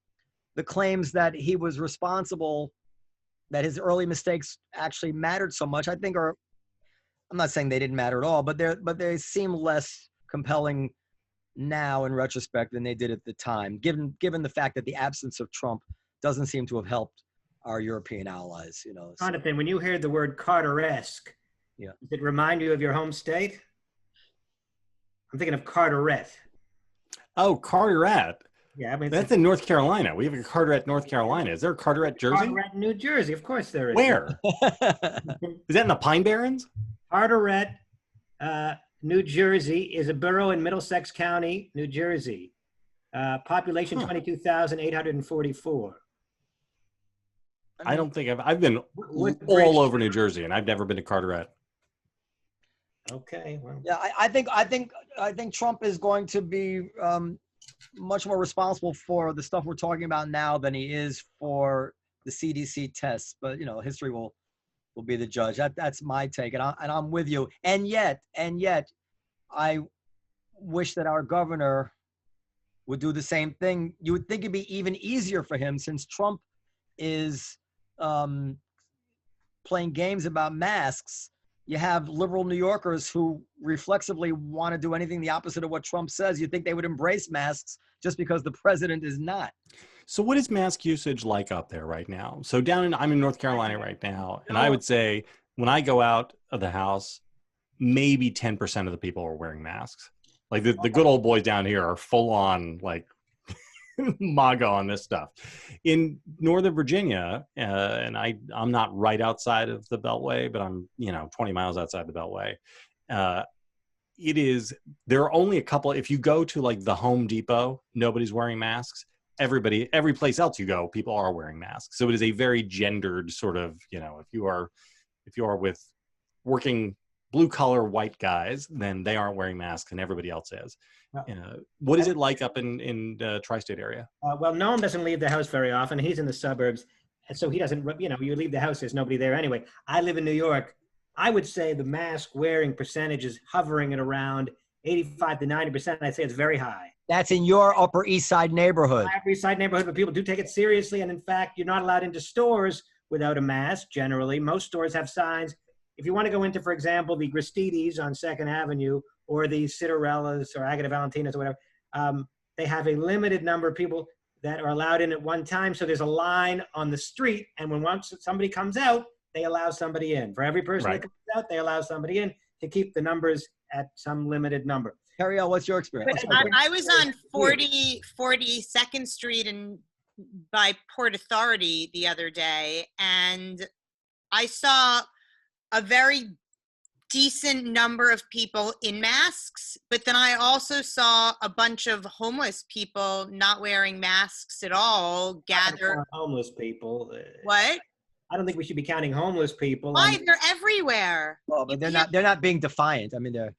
claims that he was responsible, that his early mistakes actually mattered so much, I think I'm not saying they didn't matter at all, but they seem less compelling now in retrospect than they did at the time, given the fact that the absence of Trump doesn't seem to have helped our European allies. Jonathan, when you hear the word Carter-esque, does it remind you of your home state? I'm thinking of Carteret. Oh, Carteret. Yeah, that's in North Carolina. We have a Carteret, North Carolina. Is there a Carteret, Jersey? Carteret, New Jersey. Of course there is. Where? Is that in the Pine Barrens? Carteret, New Jersey is a borough in Middlesex County, New Jersey. Population 22,844. I don't think I've been all over New Jersey, and I've never been to Carteret. Okay. Well. Yeah, I think Trump is going to be much more responsible for the stuff we're talking about now than he is for the CDC tests. But history will will be the judge. That's my take, and I'm with you. And yet, I wish that our governor would do the same thing. You would think it'd be even easier for him since Trump is playing games about masks. You have liberal New Yorkers who reflexively want to do anything the opposite of what Trump says. You'd think they would embrace masks just because the president is not. So what is mask usage like up there right now? So I'm in North Carolina right now, and I would say when I go out of the house, maybe 10% of the people are wearing masks. Like the good old boys down here are full on like MAGA on this stuff. In Northern Virginia, and I'm not right outside of the Beltway, but I'm 20 miles outside the Beltway. There are only a couple. If you go to like the Home Depot, nobody's wearing masks. Every place else you go, people are wearing masks. So it is a very gendered sort of, if you are with working blue collar white guys, then they aren't wearing masks and everybody else is. What is it like up in the tri-state area? Well, Noam doesn't leave the house very often. He's in the suburbs. And so he doesn't, you leave the house, there's nobody there anyway. I live in New York. I would say the mask wearing percentage is hovering at around 85 to 90%. I'd say it's very high. That's in your Upper East Side neighborhood. Upper East Side neighborhood, but people do take it seriously. And in fact, you're not allowed into stores without a mask, generally. Most stores have signs. If you want to go into, for example, the Gristides on 2nd Avenue or the Citarellas or Agata Valentinas or whatever, they have a limited number of people that are allowed in at one time. So there's a line on the street. And when once somebody comes out, they allow somebody in. For every person that comes out, they allow somebody in to keep the numbers at some limited number. Periel, what's your experience? I was on 42nd Street by Port Authority the other day, and I saw a very decent number of people in masks, but then I also saw a bunch of homeless people not wearing masks at all gather. Homeless people. What? I don't think we should be counting homeless people. Why? They're everywhere. Well, but they're not being defiant. I mean, they're.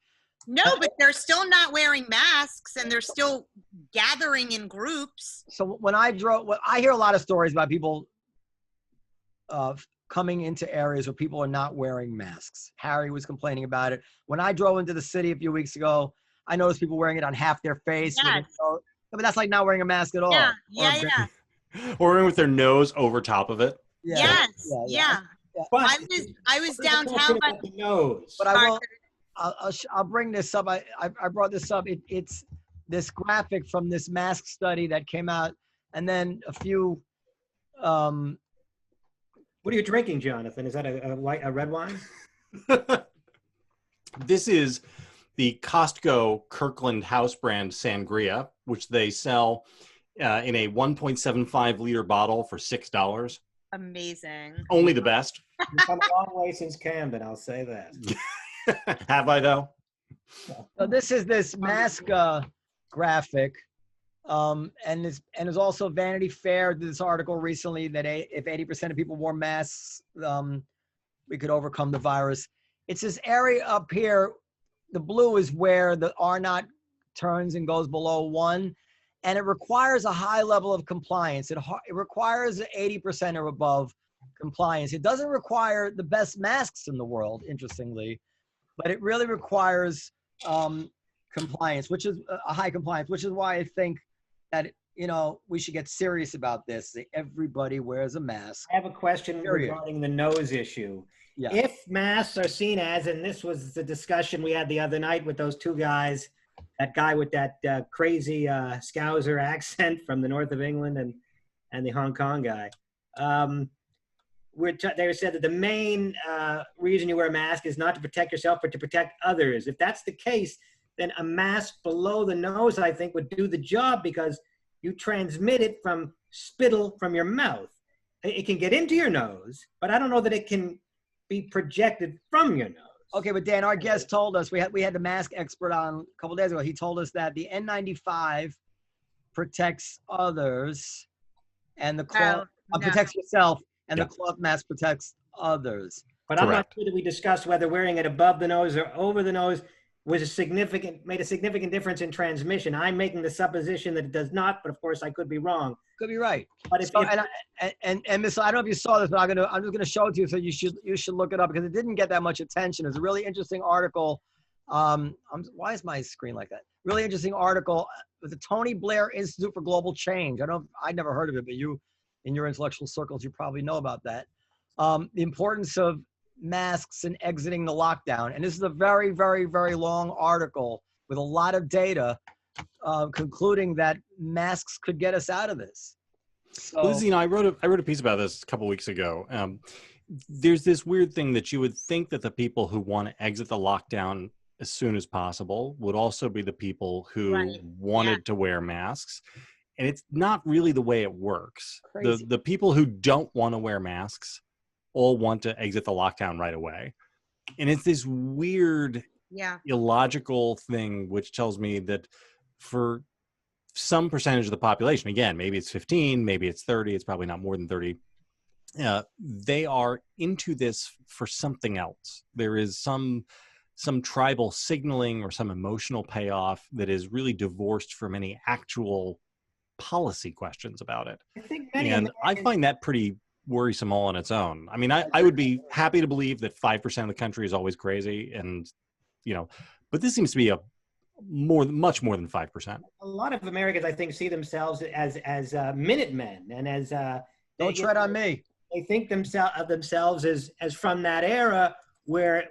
No, but they're still not wearing masks and they're still gathering in groups. So when I hear a lot of stories about people coming into areas where people are not wearing masks. Harry was complaining about it. When I drove into the city a few weeks ago, I noticed people wearing it on half their face. Yes. But that's like not wearing a mask at all. Yeah. Or with their nose over top of it. Yeah. Yes. But I was downtown. But the nose. But I'll bring this up. I brought this up. It's this graphic from this mask study that came out, and then a few. What are you drinking, Jonathan? Is that a red wine? This is the Costco Kirkland House brand sangria, which they sell in a 1.75 liter bottle for $6. Amazing. Only the best. You've come a long way since Camden, I'll say that. Have I, though? So this mask graphic, and there's also Vanity Fair did this article recently that if 80% of people wore masks, we could overcome the virus. It's this area up here. The blue is where the R naught turns and goes below 1, and it requires a high level of compliance. It requires 80% or above compliance. It doesn't require the best masks in the world, interestingly, but it really requires compliance, which is a high compliance, which is why I think that, we should get serious about this. Everybody wears a mask. I have a question regarding the nose issue. Yeah. If masks are seen as, and this was the discussion we had the other night with those two guys, that guy with that crazy Scouser accent from the north of England and the Hong Kong guy. They said that the main reason you wear a mask is not to protect yourself, but to protect others. If that's the case, then a mask below the nose, I think, would do the job because you transmit it from spittle from your mouth. It can get into your nose, but I don't know that it can be projected from your nose. Okay, but Dan, our guest told us, we had the mask expert on a couple days ago. He told us that the N95 protects others and the cloth protects yourself, and the cloth mask protects others. But I'm not sure that we discussed whether wearing it above the nose or over the nose. made a significant difference in transmission. I'm making the supposition that it does not, but of course I could be wrong. Could be right. But And Miss, I don't know if you saw this, but I'm just gonna show it to you, so you should look it up because it didn't get that much attention. It's a really interesting article. Why is my screen like that? Really interesting article with the Tony Blair Institute for Global Change. I'd never heard of it, but you, in your intellectual circles, you probably know about that. The importance of masks and exiting the lockdown. And this is a very, very, very long article with a lot of data concluding that masks could get us out of this. So, Liz, I wrote a piece about this a couple weeks ago. There's this weird thing that you would think that the people who want to exit the lockdown as soon as possible would also be the people who wanted to wear masks. And it's not really the way it works. The people who don't want to wear masks all want to exit the lockdown right away. And it's this weird, illogical thing, which tells me that for some percentage of the population, again, maybe it's 15, maybe it's 30, it's probably not more than 30, they are into this for something else. There is some tribal signaling or some emotional payoff that is really divorced from any actual policy questions about it. I find that pretty worrisome all on its own. I mean, I would be happy to believe that 5% of the country is always crazy, and but this seems to be much more than 5%. A lot of Americans, I think, see themselves as Minutemen and as don't tread on me. They think of themselves as from that era where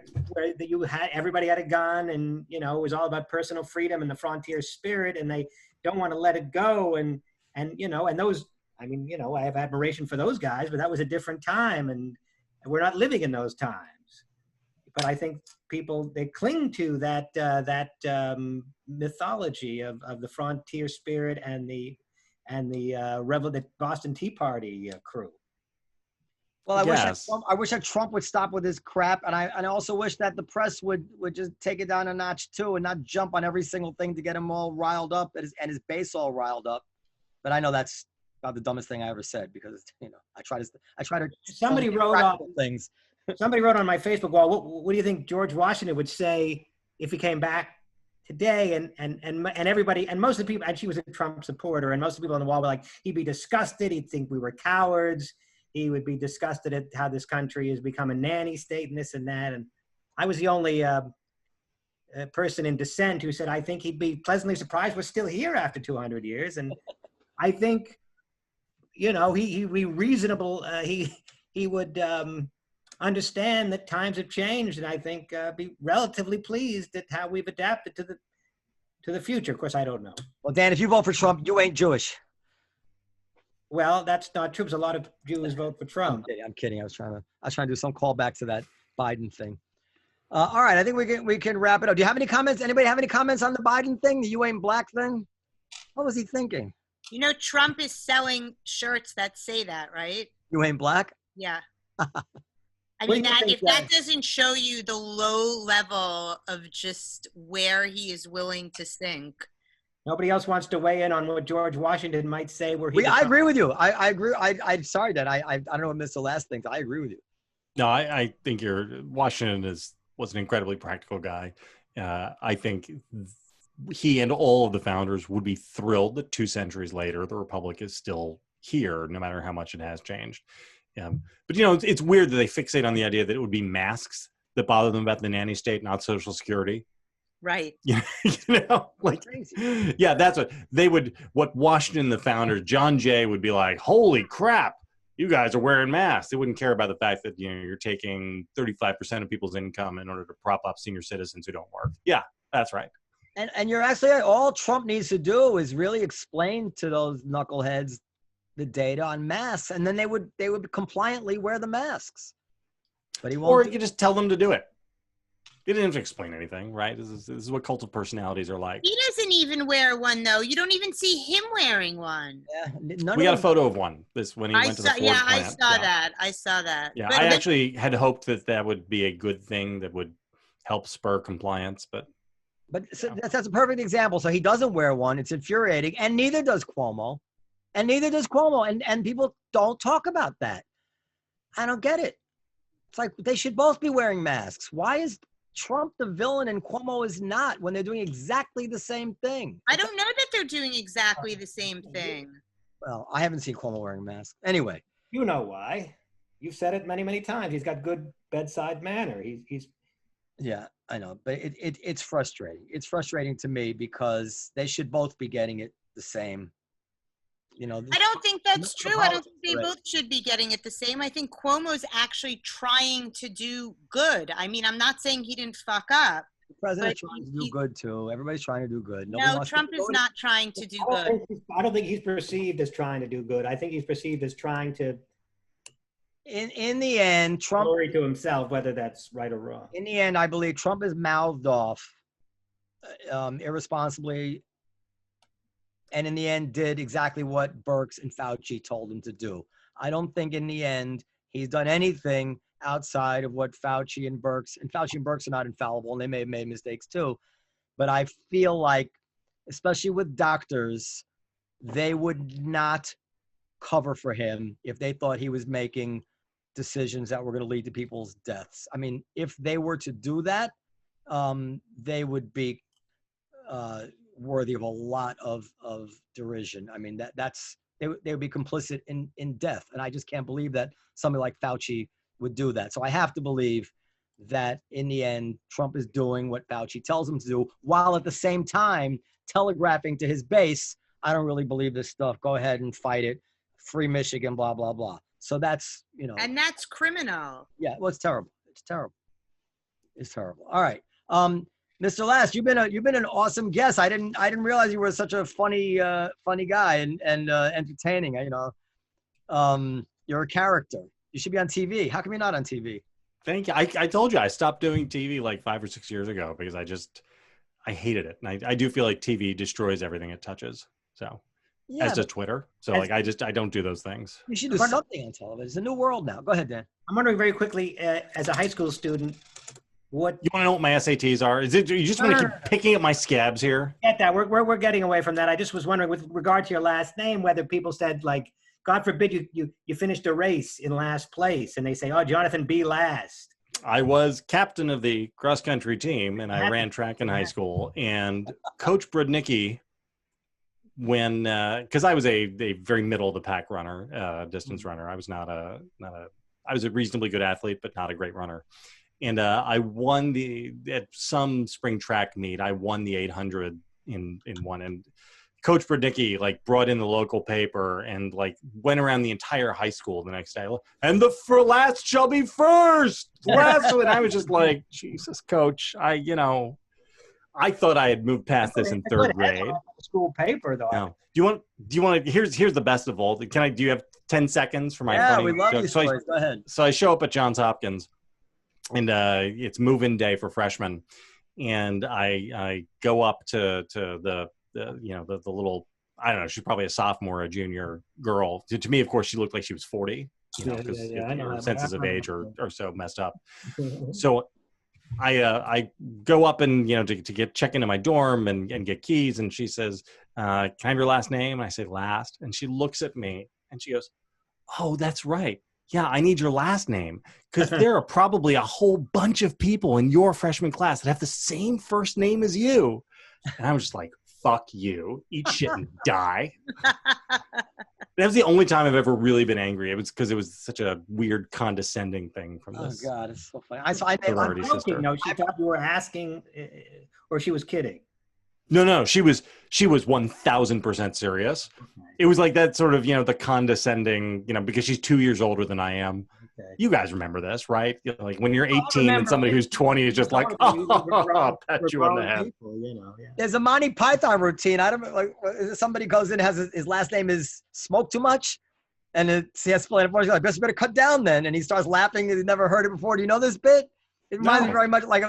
everybody had a gun, and it was all about personal freedom and the frontier spirit, and they don't want to let it go, and those. I mean, I have admiration for those guys, but that was a different time, and we're not living in those times. But I think people, they cling to that mythology of the frontier spirit and the Boston Tea Party crew. Well, I wish that Trump would stop with his crap, and I also wish that the press would just take it down a notch too, and not jump on every single thing to get him all riled up and his base all riled up. But I know that's about the dumbest thing I ever said, because I try to. Somebody wrote on my Facebook wall, what do you think George Washington would say if he came back today? And everybody, and most of the people, and she was a Trump supporter, and most of the people on the wall were like, he'd be disgusted. He'd think we were cowards. He would be disgusted at how this country has become a nanny state and this and that. And I was the only person in dissent who said, I think he'd be pleasantly surprised we're still here after 200 years. And I think, he reasonable. He would understand that times have changed, and I think be relatively pleased at how we've adapted to the future. Of course, I don't know. Well, Dan, if you vote for Trump, you ain't Jewish. Well, that's not true, because a lot of Jews vote for Trump. I'm kidding. I was trying to do some callback to that Biden thing. All right, I think we can wrap it up. Do you have any comments? Anybody have any comments on the Biden thing, the "you ain't black" thing? What was he thinking? Trump is selling shirts that say that, right? You ain't black? Yeah. I mean, if that doesn't show you the low level of just where he is willing to sink. Nobody else wants to weigh in on what George Washington might say. I agree with you. I agree. I'm sorry that I don't know what missed the last thing. I agree with you. No, I think Washington was an incredibly practical guy. I think he and all of the founders would be thrilled that 2 centuries later, the Republic is still here, no matter how much it has changed. But, it's weird that they fixate on the idea that it would be masks that bother them about the nanny state, not Social Security. Right. That's what Washington, the founder, John Jay, would be like, holy crap, you guys are wearing masks. They wouldn't care about the fact that, you're taking 35% of people's income in order to prop up senior citizens who don't work. Yeah, that's right. And you're actually right. All Trump needs to do is really explain to those knuckleheads the data on masks, and then they would compliantly wear the masks. But he won't. Or you could just tell them to do it. He didn't have to explain anything, right? This is what cult of personalities are like. He doesn't even wear one, though. You don't even see him wearing one. Yeah, we got a photo of one. When he went to the Ford plant. I saw that. Yeah, I actually had hoped that would be a good thing that would help spur compliance, but so that's a perfect example. So he doesn't wear one. It's infuriating, and neither does Cuomo. And people don't talk about that. I don't get it. It's like they should both be wearing masks. Why is Trump the villain and Cuomo is not when they're doing exactly the same thing. I don't know that they're doing exactly the same thing. Well, I haven't seen Cuomo wearing a mask. Anyway. You know why. You've said it many, many times. He's got good bedside manner. He's Yeah, I know, but it's frustrating. It's frustrating to me because they should both be getting it the same. You know, I don't think that's true. I don't think they both should be getting it the same. I think Cuomo's actually trying to do good. I mean, I'm not saying he didn't fuck up. The president's trying to do good too. Everybody's trying to do good. No, Trump is not trying to do good. I don't think he's perceived as trying to do good. I think he's perceived as trying to. In the end, Trump glory to himself, whether that's right or wrong. In the end, I believe Trump is mouthed off irresponsibly, and in the end did exactly what Birx and Fauci told him to do. I don't think in the end he's done anything outside of what Fauci and Birx are not infallible, and they may have made mistakes too. But I feel like, especially with doctors, they would not cover for him if they thought he was making decisions that were going to lead to people's deaths. I mean, if they were to do that, they would be worthy of a lot of derision. I mean, they would be complicit in death. And I just can't believe that somebody like Fauci would do that. So I have to believe that in the end, Trump is doing what Fauci tells him to do, while at the same time telegraphing to his base, I don't really believe this stuff. Go ahead and fight it. Free Michigan, blah, blah, blah. So that's, And that's criminal. Yeah, well, it's terrible. It's terrible. It's terrible. All right. Mr. Last, you've been an awesome guest. I didn't realize you were such a funny guy and entertaining. You're a character. You should be on TV. How come you're not on TV? Thank you. I told you I stopped doing TV like 5 or 6 years ago because I hated it. And I do feel like TV destroys everything it touches. So yeah, as does Twitter. So I don't do those things. You should do something on television. It's a new world now. Go ahead, Dan. I'm wondering very quickly, as a high school student, what you want to know what my SATs are? Is it you just want to keep picking at my scabs here? Get that. We're getting away from that. I just was wondering with regard to your last name, whether people said like, God forbid you finished a race in last place and they say, oh, Jonathan B. Last. I was captain of the cross country team and I ran track in high school, and Coach Brudnicki, when because I was a very middle of the pack runner, distance runner. I was I was a reasonably good athlete, but not a great runner. And I won at some spring track meet, I won the 800 in one. And Coach Brudnicki brought in the local paper and went around the entire high school the next day. And the last shall be first. Last one. I was just like, Jesus, Coach. I thought I had moved past this in third grade. School paper, though. No. Do you want to? Here's the best of all. Do you have 10 seconds for my? Yeah, we love these stories. Go ahead. So I show up at Johns Hopkins, and it's move-in day for freshmen, and I go up to the little, I don't know, she's probably a sophomore, a junior girl. To me, of course, she looked like she was 40, because her senses of age are so messed up. So I go up and, to check into my dorm and get keys. And she says, can I have your last name? And I say Last. And she looks at me and she goes, oh, that's right. Yeah, I need your last name, because there are probably a whole bunch of people in your freshman class that have the same first name as you. And I was just like, fuck you, eat shit and die. That was the only time I've ever really been angry. It was because it was such a weird, condescending thing from this. Oh God, it's so funny. I'm joking. No, she thought you were asking, or she was kidding. No, she was 1000% serious. Okay. It was like that sort of, the condescending, because she's 2 years older than I am. Okay. You guys remember this, right? Like when you're 18 and somebody who's 20 is just like, I'll pat you on the head. People, There's a Monty Python routine. I don't like somebody goes in, has his last name is Smoke Too Much, and he has to play it. He's like, best better cut down then, and he starts laughing. He's never heard it before. Do you know this bit? It reminds me very much like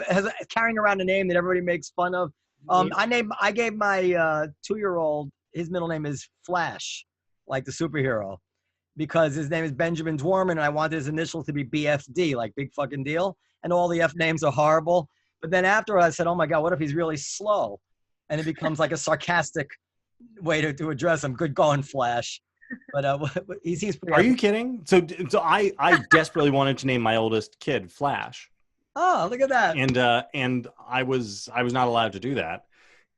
carrying around a name that everybody makes fun of. I gave my 2-year-old, his middle name is Flash, like the superhero, because his name is Benjamin Dworman, and I wanted his initials to be BFD, like big fucking deal. And all the F names are horrible. But then after I said, oh my God, what if he's really slow? And it becomes like a sarcastic way to address him. Good going, Flash. But he seems pretty. Are you kidding? So I desperately wanted to name my oldest kid Flash. Oh, look at that. And I was not allowed to do that,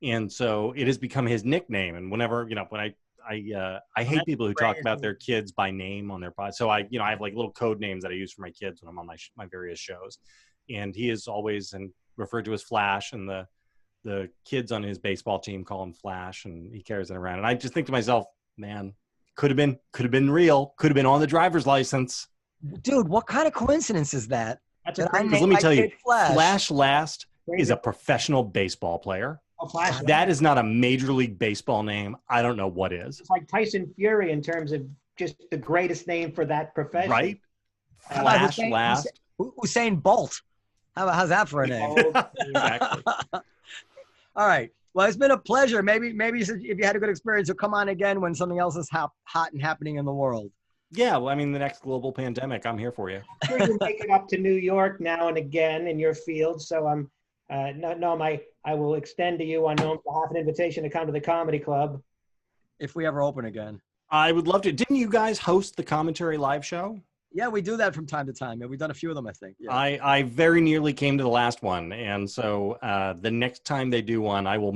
and so it has become his nickname. And whenever when I hate people who talk about their kids by name on their pod. So I have like little code names that I use for my kids when I'm on my various shows, and he is always referred to as Flash, and the kids on his baseball team call him Flash, and he carries it around. And I just think to myself, man, could have been real, could have been on the driver's license. Dude, what kind of coincidence is that? That's Because let me tell you, Flash Last is a professional baseball player. Oh, Flash. That is not a Major League Baseball name. I don't know what is. It's like Tyson Fury in terms of just the greatest name for that profession. Right? Flash Last. Usain Bolt. How's that for a name? Exactly. All right. Well, it's been a pleasure. Maybe if you had a good experience, you'll come on again when something else is hot and happening in the world. Yeah, well, I mean, the next global pandemic, I'm here for you. I'm sure you make it up to New York now and again in your field. So I'm Noam, I will extend to you on Noam's behalf an invitation to come to the comedy club. If we ever open again. I would love to. Didn't you guys host the commentary live show? Yeah, we do that from time to time. Yeah, we've done a few of them, I think. Yeah. I very nearly came to the last one. And so the next time they do one, I will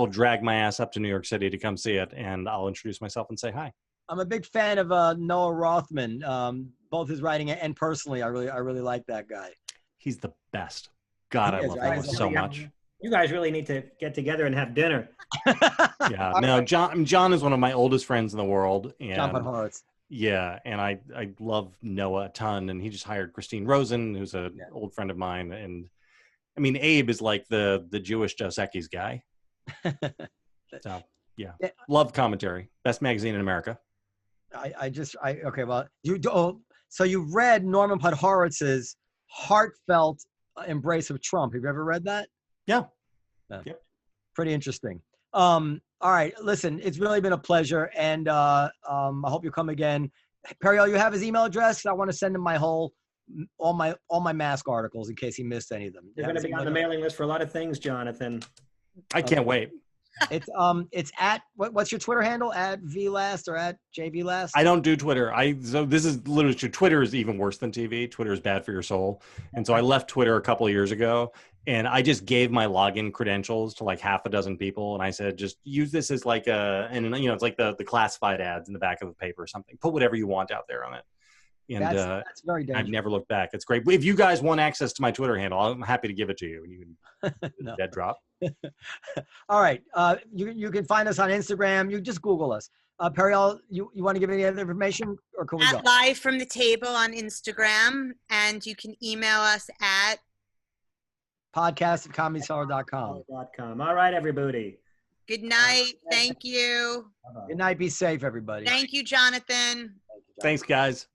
drag my ass up to New York City to come see it. And I'll introduce myself and say hi. I'm a big fan of Noah Rothman, both his writing and personally. I really like that guy. He's the best. God, I love him so much. You guys really need to get together and have dinner. Yeah, no, John is one of my oldest friends in the world. And John Podhoretz. Yeah, and I love Noah a ton, and he just hired Christine Rosen, who's an old friend of mine. And I mean, Abe is like the Jewish Dos Equis guy. So yeah, love commentary. Best magazine in America. Okay. Well, so you read Norman Podhoretz's heartfelt embrace of Trump. Have you ever read that? Yeah. Yep. Pretty interesting. All right. Listen, it's really been a pleasure, and I hope you come again. Periel, you have his email address. I want to send him all my mask articles in case he missed any of them. You're going to be on the mailing list for a lot of things, Jonathan. I can't wait. It's at what's your Twitter handle? At VLast or at JVLast? I don't do Twitter. So this is literally true. Twitter is even worse than TV. Twitter is bad for your soul. And so I left Twitter a couple of years ago, and I just gave my login credentials to like half a dozen people, and I said, just use this as like it's like the classified ads in the back of the paper or something. Put whatever you want out there on it. And that's very dangerous. I've never looked back. It's great. If you guys want access to my Twitter handle, I'm happy to give it to you. You can dead drop. All right. You can find us on Instagram. You just Google us. Periel, you want to give any other information, or can we go? Live from the Table on Instagram, and you can email us at podcast@comedyseller.com. All right, everybody. Good night. Thank you. Good night. Be safe, everybody. Thank you, Jonathan. Thanks, guys.